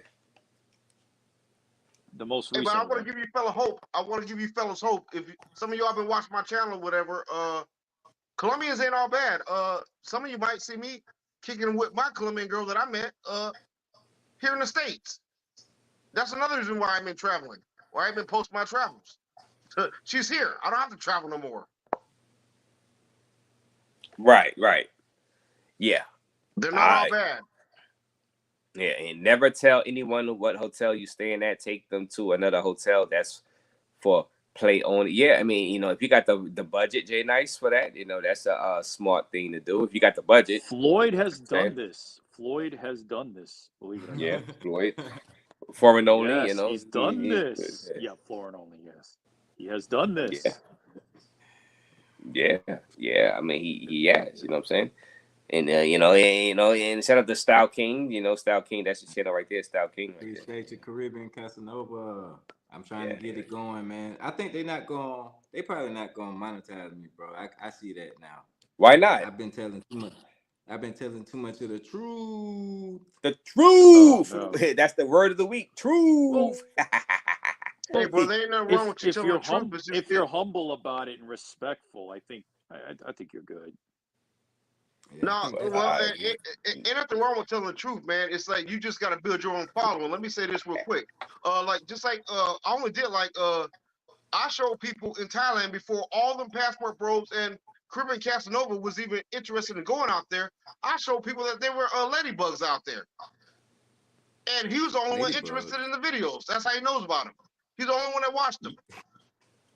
The most recent. But I want to give you fellas hope. I want to give you fellas hope. If some of y'all been watching my channel or whatever, Colombians ain't all bad. Some of you might see me kicking with my Colombian girl that I met here in the States. That's another reason why I've been traveling, why I've been posting my travels. She's here. I don't have to travel no more. Right. Yeah. They're not all bad. Yeah, and never tell anyone what hotel you staying at. Take them to another hotel that's for play only. Yeah, I mean, if you got the budget, Jay Nice, for that, that's a smart thing to do. If you got the budget. Floyd has done this. Floyd has done this. Believe it or not. Yeah, Floyd. Foreign only, Yes, he's done this. Yeah, foreign only, yes. He has done this. Yeah. I mean, he has, you know what I'm saying? And and shout out to Style King. Style King, that's your channel right there, Style King. Right there. Appreciate you, Caribbean Casanova. I'm trying to get it going, man. I think they probably not going to monetize me, bro. I see that now. Why not? I've been telling too much. I've been telling too much of the truth. The truth. Oh, no. That's the word of the week. Truth. Hey, bro, there ain't nothing wrong with you telling the truth. It's just, if you're humble about it and respectful, I think you're good. Yeah, no, I think that's well, all right. ain't nothing wrong with telling the truth, man. It's like you just got to build your own following. Let me say this real quick. I only did I showed people in Thailand before all them passport bros and Caribbean Casanova was even interested in going out there. I showed people that there were ladybugs out there, and he was the only one interested in the videos. That's how he knows about them. He's the only one that watched them.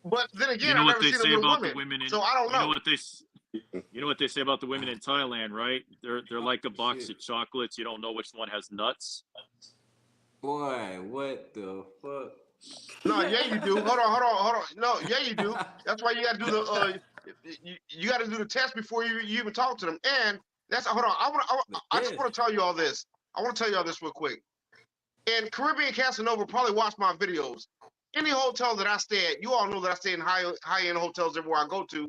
But then again, I've never seen them with women, so I don't know. You know what they say about the women in Thailand, right? They're like a box of chocolates. You don't know which one has nuts. Boy, what the fuck? No, yeah, you do. Hold on. No, yeah, you do. That's why you got to do the you got to do the test before you even talk to them. And that's hold on. I just want to tell you all this. I want to tell you all this real quick. And Caribbean Casanova probably watched my videos. Any hotel that I stay at, you all know that I stay in high-end hotels everywhere I go to.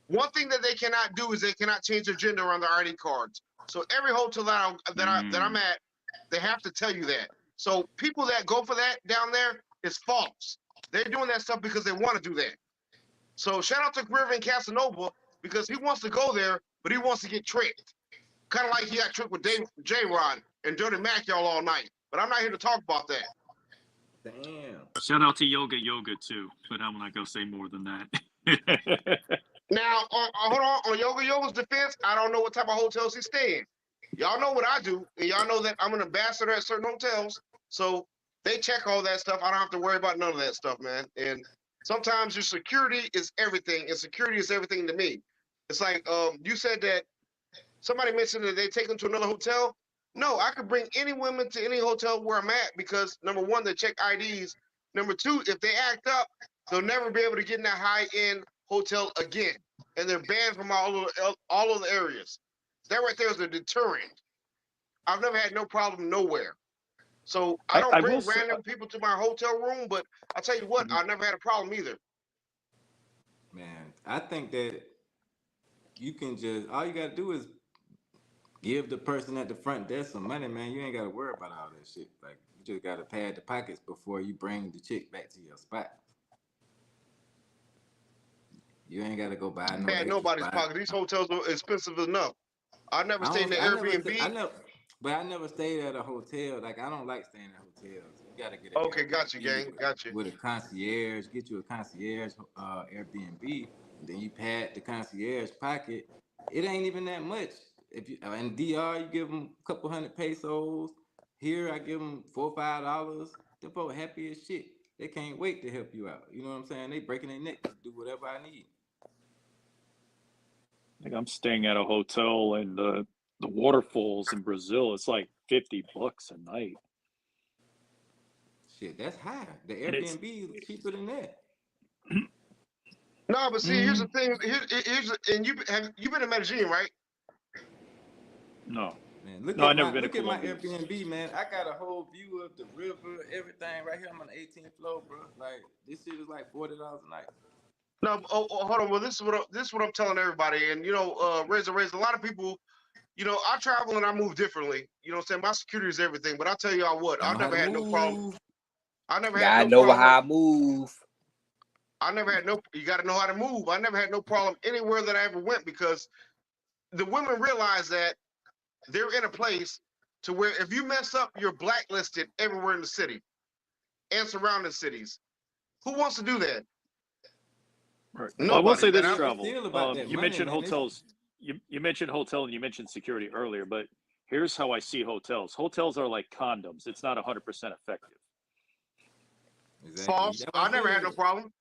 One thing that they cannot do is they cannot change their gender on their ID cards. So every hotel that I'm at, they have to tell you that. So people that go for that down there is false. They're doing that stuff because they want to do that. So shout out to Caribbean Casanova because he wants to go there, but he wants to get tricked. Kind of like he got tricked with J-Rod and Dirty Mac y'all all night. But I'm not here to talk about that. Damn. Shout out to Yoga too, but I'm not gonna say more than that. Now, hold on. On Yoga's defense, I don't know what type of hotels he's staying. Y'all know what I do, and y'all know that I'm an ambassador at certain hotels, so they check all that stuff. I don't have to worry about none of that stuff, man. And sometimes your security is everything, and security is everything to me. It's like you said that somebody mentioned that they take them to another hotel. No, I could bring any women to any hotel where I'm at because number one, they check IDs. Number two, if they act up, they'll never be able to get in that high-end hotel again, and they're banned from all of the areas. That right there is a deterrent. I've never had no problem nowhere. So I don't bring random people to my hotel room, but I tell you what, I've never had a problem either. Man, I think that you can just all you gotta do is give the person at the front desk some money, man. You ain't gotta worry about all that shit. Like you just gotta pad the pockets before you bring the chick back to your spot. You ain't gotta go buy no. Man, nobody's pocket. These hotels are expensive enough. I never stayed in the Airbnb. I never stayed at a hotel. Like I don't like staying at hotels. You gotta get okay. Got you, gang. Got you. With a concierge, get you a concierge Airbnb, and then you pad the concierge pocket. It ain't even that much. If you in DR, you give them a couple hundred pesos. Here, I give them $4 or $5. They're both happy as shit. They can't wait to help you out. You know what I'm saying? They breaking their neck to do whatever I need. Like I'm staying at a hotel in the waterfalls in Brazil. It's like $50 a night. Shit, that's high. The Airbnb is cheaper than that. No, but see, here's the thing. And you been in Medellin, right? No. Man, I've never been look to at my Colombia. Airbnb, man. I got a whole view of the river, everything right here. I'm on the 18th floor, bro. Like this shit is like $40 a night. No, hold on. Well, this is what I'm telling everybody. And Raze, a lot of people, I travel and I move differently. You know what I'm saying? My security is everything. But I'll tell y'all what, I never had no problem. I never had no problem. How I move. You got to know how to move. I never had no problem anywhere that I ever went because the women realize that they're in a place to where if you mess up, you're blacklisted everywhere in the city and surrounding cities. Who wants to do that? Right. Nobody. I will say this, And Travel. You You mentioned hotels. You mentioned hotel and you mentioned security earlier, but here's how I see hotels. Hotels are like condoms. It's not 100% effective. Exactly. False. I never had no problem.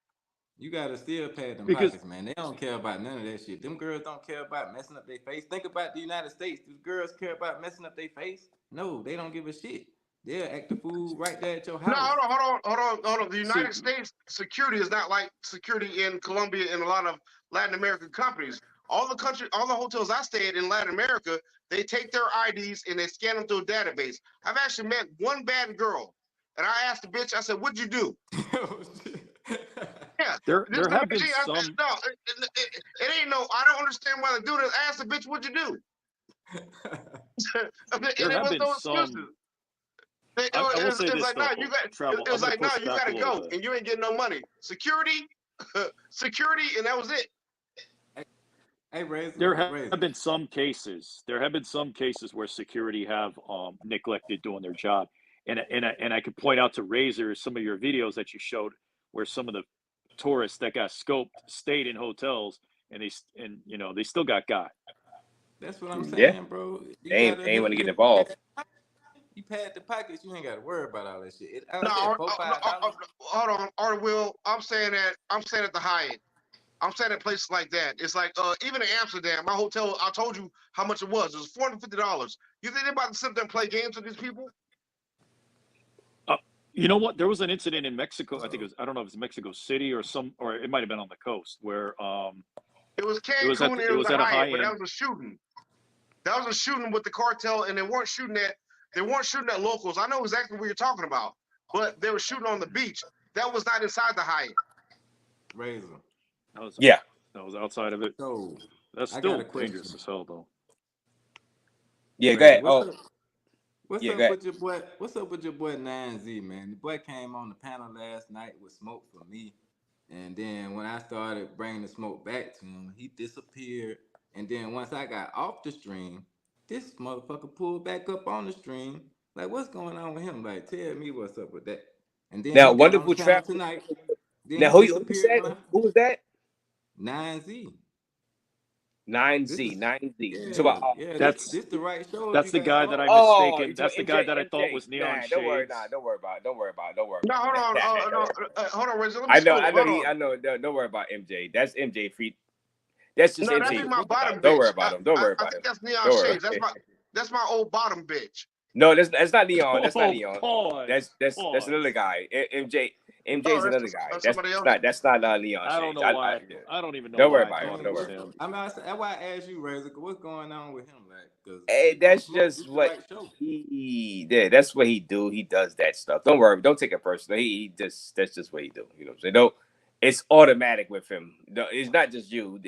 You gotta still pad them pockets, man. They don't care about none of that shit. Them girls don't care about messing up their face. Think about the United States. Do girls care about messing up their face? No, they don't give a shit. They'll act the fool right there at your house. No, hold on. The United States security is not like security in Colombia and a lot of Latin American companies. All the hotels I stayed in Latin America, they take their IDs and they scan them through a database. I've actually met one bad girl, and I asked the bitch, I said, "What'd you do?" Yeah, There this have been machine, some. no, it ain't no. I don't understand why they do this. I asked the bitch, "What'd you do?" And There it have was been no excuses. some. It I will say was this like, though, no, you got. travel. It I'm was going to like, no, push you back got a to little go, bit. and you ain't getting no money. Security, and that was it. Hey, Raze. There have been some cases. There have been some cases where security have neglected doing their job, and I could point out to Razor some of your videos that you showed where some of the tourists that got scoped stayed in hotels and they still got. That's what I'm Yeah, saying, bro. You they gotta ain't want to get if involved. you pad the pockets, you ain't got to worry about all that shit. I No, said $4-5. hold on, Art Will. I'm saying at the Hyatt. I'm saying at places like that. It's like even in Amsterdam, my hotel. I told you how much it was. It was $450. You think they're about to sit there and play games with these people? You know what? There was an incident in Mexico. I think it was. I don't know if it's Mexico City or it might have been on the coast where It was it was Cancun and it was a at a high Hyatt, but that end. was a shooting. That was a shooting with the cartel, and they weren't shooting at locals. I know exactly what you're talking about, but they were shooting on the beach. That was not inside the Hyatt. Razor. Yeah, That was outside of it. So That's I got still a question. dangerous as hell, though. yeah. Go Razor, ahead. Oh, what's yeah. up Go ahead. with your boy? What's up with your boy 9Z, man? The boy came on the panel last night with smoke for me, and then when I started bringing the smoke back to him, he disappeared. And then once I got off the stream, this motherfucker pulled back up on the stream. Like, what's going on with him? Like, tell me what's up with that. And then Now, he got on the wonderful panel travel. tonight. Then Now, he who you disappeared. said? Who was that? 9Z. 9Z. 9Z. You talk Yeah, about? yeah. That's This the right show if that's you the got guy that smoke. I Oh, mistaken. you That's talking the guy MJ? that I thought MJ. was Neon Nah, don't worry. Shades. Nah, don't worry about it. Don't worry about it. Don't worry No, about hold it. on, hold on, Rizzo. Let me I know. school. I know. Hold on. I know. Don't worry about MJ. That's MJ free. That's just No, that'd MJ be my bottom freestyle. Don't worry bitch. about him. Don't worry I about him. think that's Neon Don't worry. Shades. That's my old bottom bitch. No, that's not Neon. That's not Oh, Neon. pause. That's another guy. MJ's Oh, another that's guy. somebody else. That's not Neon I don't Shades. know why. I don't even know Don't worry why I about thought him. it Don't was worry. him. That's why I asked you, Razor, what's going on with him? Like, cause Hey, he got that's smoke. just This the what right show. that's what he do. He does that stuff. Don't worry. Don't take it personal. That's just what he do. You know what I'm saying? Don't. It's automatic with him. No, it's not just you.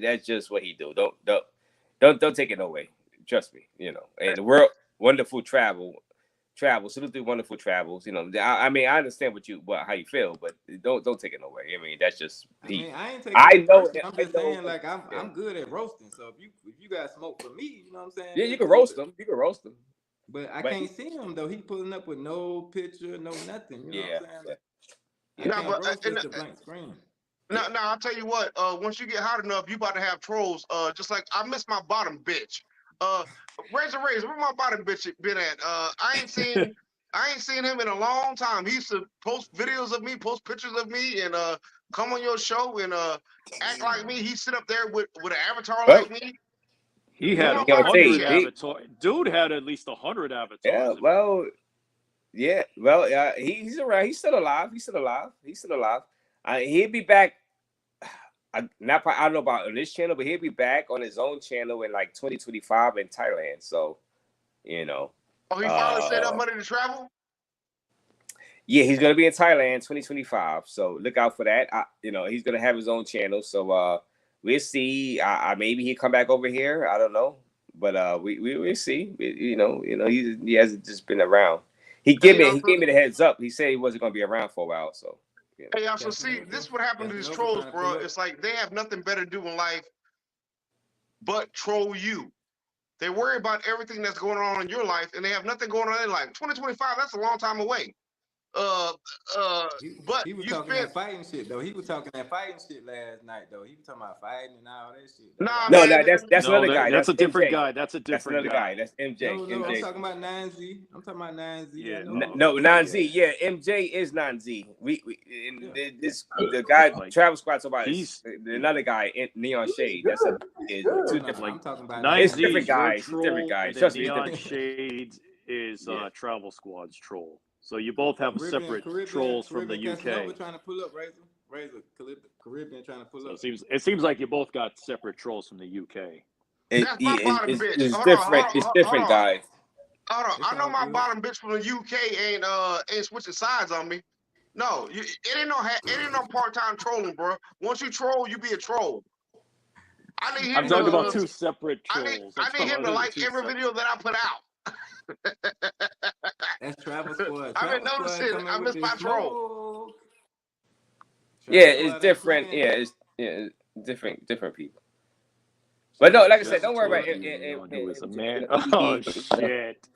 That's just what he do. Don't take it no way. Trust me. You know. And the world, wonderful travel. Salute to wonderful travels. You know. I mean, I understand how you feel, but don't take it no way. I mean, that's just I he. mean, I ain't taking I it know. personal. I'm I just know. saying, like, Yeah. I'm good at roasting. So if you got smoke for me, you know what I'm saying? Yeah, you Let's can do roast it. them. You can roast them. But I But can't see him though. He pulling up with no picture, no nothing. You know what I'm saying? Like, I No, can't but roast just a blank screen. no, I'll tell you what. Once you get hot enough, you about to have trolls. Just like I miss my bottom bitch. Razor, where my bottom bitch been at? I ain't seen him in a long time. He used to post videos of me, post pictures of me, and come on your show and act like me. He sit up there with an avatar well, like me. He Where had my you know, bottom bitch hundred Shade, at? avatars. Dude had at least 100 yeah, avatars. well, yeah, well, he's around. He's still alive. He'll be back. I don't know about on this channel, but he'll be back on his own channel in like 2025 in Thailand. So, you know, Oh, he finally saved up money to travel. yeah, he's gonna be in Thailand 2025. So look out for that. He's gonna have his own channel. So we'll see. Maybe he'll come back over here. I don't know, but we'll see. He hasn't just been around. He gave me the heads up. He said he wasn't gonna be around for a while. So. Yeah. Hey, y'all, so see, this is what happened to these trolls, bro. It's like they have nothing better to do in life but troll you. They worry about everything that's going on in your life, and they have nothing going on in their life. 2025, that's a long time away. But He was you talking spent. that fighting shit though. He was talking that fighting shit last night though. He was talking about fighting and all that shit. Nah, No, man. that's No, another guy. that's a different MJ. guy. That's a different another guy. That's MJ. No, I'm MJ. talking about 9Z. I'm talking about 9Z. Yeah, I know. No, 9Z. Yeah, MJ is 9Z. The guy Like, Travel Squad's about he's another guy in Neon Shade. That's two different. I'm talking about 9Z It's 9Z. different is your guys. It's different troll, guys. and then Trust me. It's Neon different. Shades is Yeah. Travel Squad's troll. So you both have separate trolls from the Caribbean Casanova UK. trying to pull up, Razor. Razor, Caribbean trying to pull So up. it seems like you both got separate trolls from the UK. That's my bottom bitch. It's Hold different. on, It's hold different, on. guys. Hold on. It's I know all my good. bottom bitch from the UK ain't switching sides on me. No, it ain't no part-time trolling, bro. Once you troll, you be a troll. I need I'm him talking about to. two separate I trolls. need him to like every video that I put out. That's Travel Squad. I've been Travel Squad noticing coming I with miss the my troll. smoke. Yeah, Travel it's Squad ain't different. playing. It's different people. But no, like I said, Just don't worry about told you anyone who is a man. MJ. Oh shit.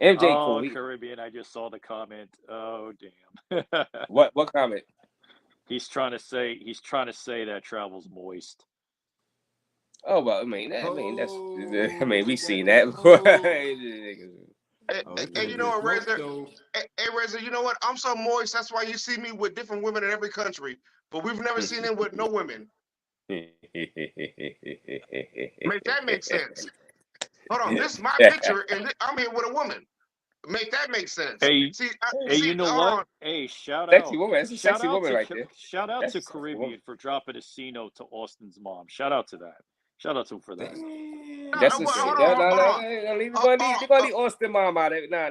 MJ Oh, cool. Caribbean, I just saw the comment. Oh damn. What comment? He's trying to say that Travel's moist. Oh well, I mean we seen that. And you know what, Razor? Hey, Razor, you know what? I'm so moist. That's why you see me with different women in every country, but we've never seen him with no women. Make that make sense? Hold on, this is my picture, and I'm here with a woman. Make that make sense? Hey, See, you know hold what? on. Hey, shout Sexy out. woman. That's a Shout sexy out woman to right there. shout out That's to a sexy woman. Caribbean for dropping a C note to Austin's mom. Shout out to that. Shout out to him for that. That's a Hold no, on. leave the Austin mom out of it. Nah.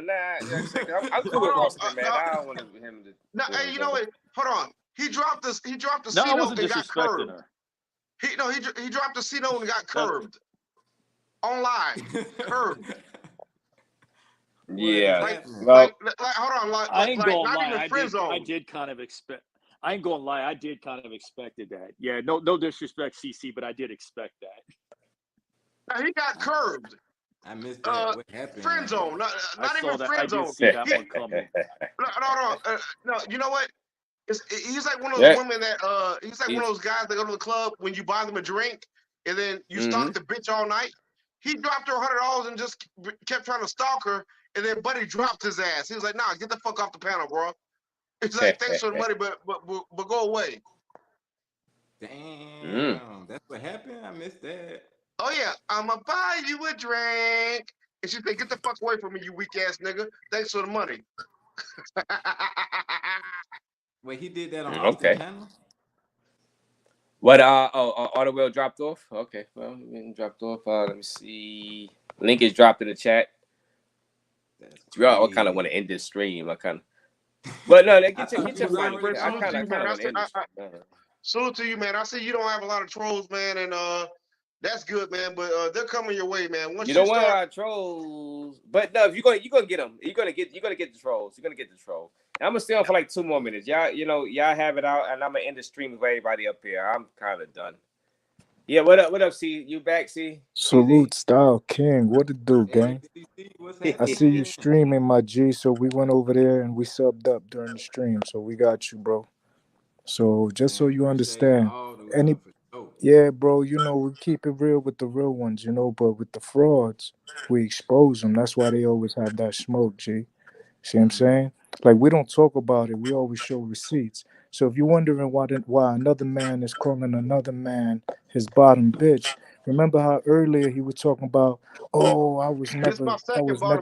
I'm cool with Austin, man. I don't want him to. No, hey, you know what? Hold on. He dropped the No, C I note wasn't and got disrespecting curved. her. He dropped the C note and got curved. Online, curved. Yeah. Like, hold on. I ain't gonna not lie. even friend zone. I did kind of expect. I ain't gonna lie. I did kind of expected that. Yeah, no disrespect, CC, but I did expect that. He got curved. I missed that. What happened? Friend zone. Not even friend zone. I did see that one coming. No. You know what? He's like one of those women that he's like one of those guys that go to the club when you buy them a drink and then you stalk the bitch all night. He dropped her $100 and just kept trying to stalk her, and then Buddy dropped his ass. He was like, "Nah, get the fuck off the panel, bro." It's like, "Thanks for the money, but go away." Damn, that's what happened. I missed that. Oh yeah, I'ma buy you a drink. And she said, "Get the fuck away from me, you weak ass nigga. Thanks for the money." Wait, he did that on Austin channel? What Auto dropped off? Okay, well, dropped off. Let me see. Link is dropped in the chat. I kind of want to end this stream. I kind of. But no, get your final. I kind of want to end this. Salute to you, man. I see you don't have a lot of trolls, man, and that's good, man. But they're coming your way, man. Once you don't want our trolls, but no, if you're gonna get them, you're gonna get the trolls. You're gonna get the trolls. I'm gonna stay on for like 2 more minutes. Y'all have it out, and I'm gonna end the stream with everybody up here. I'm kind of done. Yeah, what up, C? You back, C? Salute, Style King. What it do, gang? I see you streaming, my G. So we went over there and we subbed up during the stream. So we got you, bro. So just so you understand, yeah, bro. You know we keep it real with the real ones, you know. But with the frauds, we expose them. That's why they always have that smoke, G. See what I'm saying? Like we don't talk about it. We always show receipts. So if you're wondering why another man is calling another man his bottom bitch, remember how earlier he was talking about, oh, I was never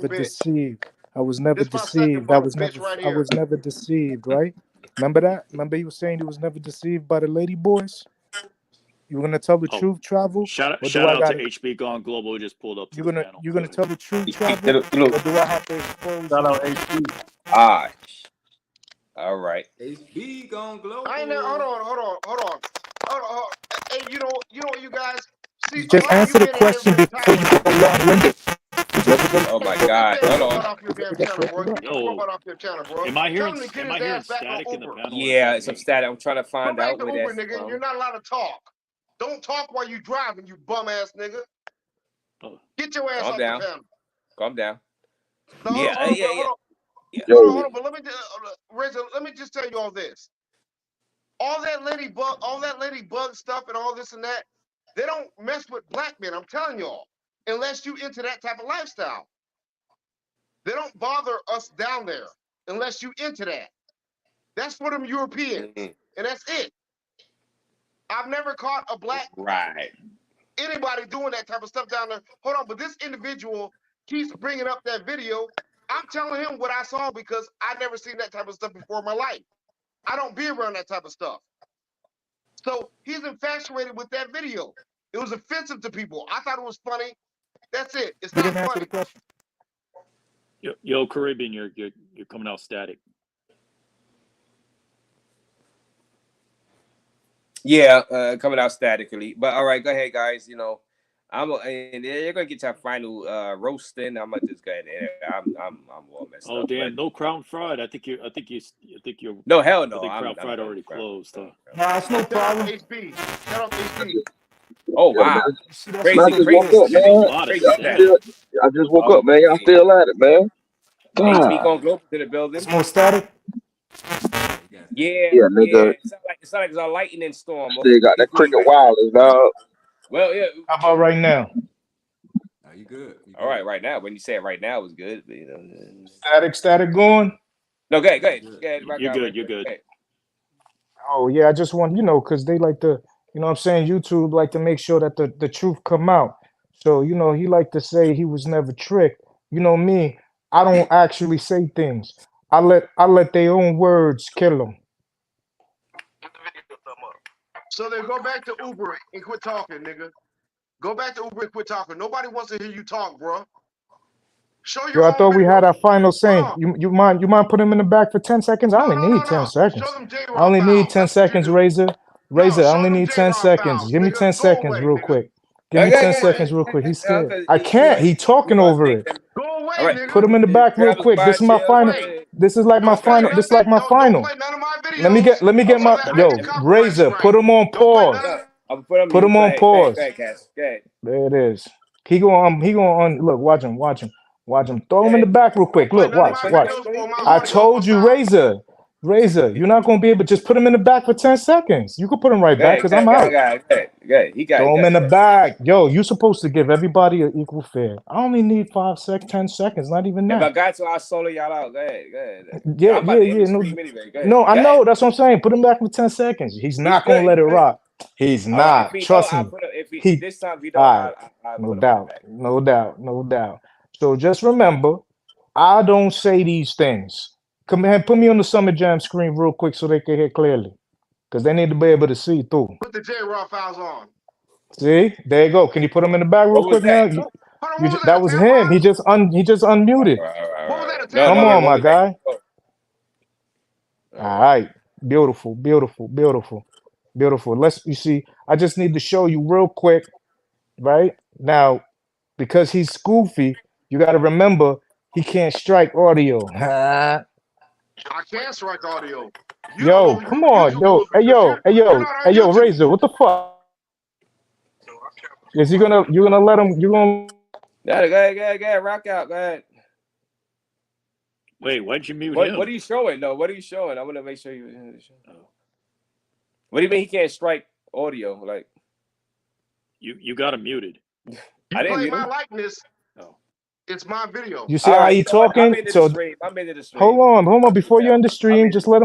deceived. I was never deceived. I was never deceived, right? Remember that? Remember he was saying he was never deceived by the lady boys? You gonna tell the truth, Travel? Shout out to HB Gone Global who just pulled up to the panel. You gonna tell the truth, Travel? Or do I have to expose Shout you? out HB. All right. HB Gone Global. I ain't there. Hold on. Hey, you know what, you guys? See, Just answer the question before you go long-winded. Oh my God! Hold on. Off your damn channel, bro. Get the fuck off your channel, bro. Am I hearing static in the panel? Yeah, it's some static. I'm trying to find out where Uber, that's nigga. from. You're not allowed to talk. Don't talk while you driving, you bum ass nigga. Get your ass off the panel. Calm down. No, yeah. Hold on, but let me just tell you all this. All that ladybug stuff and all this and that, they don't mess with black men, I'm telling y'all, unless you into that type of lifestyle. They don't bother us down there unless you into that. That's for them Europeans, and that's it. I've never caught a black anybody doing that type of stuff down there. Hold on, but this individual keeps bringing up that video. I'm telling him what I saw because I've never seen that type of stuff before in my life. I don't be around that type of stuff. So he's infatuated with that video. It was offensive to people. I thought it was funny. That's it. It's You not didn't answer funny. the question. Yo, Caribbean, you're coming out static. Yeah, coming out statically. But all right, go ahead, guys. You know, and you're gonna get your final roasting. I'm gonna just go ahead and I'm all messed Oh up. damn, But no Crown Fried. I think you're. no, hell I no. think I'm Crown Fried already Crown. closed. Huh? Nah, it's no Shut up, problem. HB. Shut up, HB. Oh Yeah, man. wow, See, that's crazy, Man, I what just it woke crazy up, is. There's a man. lot of crazy Y'all static. still, static. I just woke Oh, up, man. Y'all still at it, man. HB God. going global to the It's building. more static. Yeah, Yeah, yeah. nigga. It sounds like it's a lightning storm. Still got that cricket wireless, dog. Well, yeah. How about right now? Are you good? You All right, good? right now. When you say it right now, it was good. But, you know, Static going. no, go ahead, Good. rock You're out good. right You're quick. good. Go ahead. Oh yeah, I just want because they like to, what I'm saying, YouTube like to make sure that the truth come out. So he like to say he was never tricked. You know me, I don't actually say things. I let their own words kill them. So then go back to Uber and quit talking, nigga. Go back to Uber and quit talking. Nobody wants to hear you talk, bro. Show Yo, your I own thought we had videos. our final Hold saying. on. You mind putting him in the back for 10 seconds? I only need 10 No. seconds. Show them I J-Rock only need fouls. 10 That's what you seconds, do. Razor. No, I show only them need 10 J-Rock seconds. fouls, Give me nigga. 10 Go seconds away, real nigga. quick. Give me Go 10 away. seconds real quick. He's Yeah, scared. 'cause I can't. He talking gonna over take it. them. Go away, All right. nigga. Put him in the back real Grab his quick. This is my chill. final. Away. This is like my Don't play final. This is like my nothing. Don't final. play none of my videos. Let me get Oh, my I get yo copyright Razor. strike. Put him on Don't play none pause. of I'll put him Put mute. him Go on ahead, pause. Cass. Go ahead. There it is. He going on. Look, watch him. Throw him in the back real Don't quick. play Look, none of watch. my videos or my I audio told or you, sound. Razor. You're not gonna be able to just put him in the back for 10 seconds. You can put him right Go back ahead. because I'm out. Go ahead. He got Throw him in the it. back. Yo, you supposed to give everybody an equal fare. I only need 10 seconds, not even If I that. got to, I'll solo y'all out. Go ahead. Yeah, I'm about to end the no, stream anyway. Go ahead. no, I Go know. ahead. That's what I'm saying. Put him back for 10 seconds. He's not gonna good. let it He's good. rock. He's All right. If not. he don't, Trust I'll me. put him. If he He this time, if he don't, all right. I'll No put him doubt. back. No doubt. So just remember, I don't say these things. Come ahead, put me on the Summer Jam screen real quick so they can hear clearly. Because they need to be able to see through. Put the J-Rock files on. See? There you go. Can you put them in the back real What was quick now? that? Hold on, You what was that that, was a him. tampon? He just unmuted. What was that, a No, Come tampon? on, what my was that? guy. All right. Beautiful. You see, I just need to show you real quick, right? Now, because he's goofy, you got to remember he can't strike audio. I can't strike audio. Yo, come on. YouTube you're not on YouTube. Razor, what the fuck? Is you gonna let him, you gonna Go ahead, rock out. Go ahead. Wait, why'd you mute What him? are you showing? No, what are you showing? I want to make sure you. What do you mean he can't strike audio? Like You got him muted. I didn't Play mute my him. likeness. Oh. It's my video. you see how he talking? I'm into So the stream. hold on before you end the stream, just let him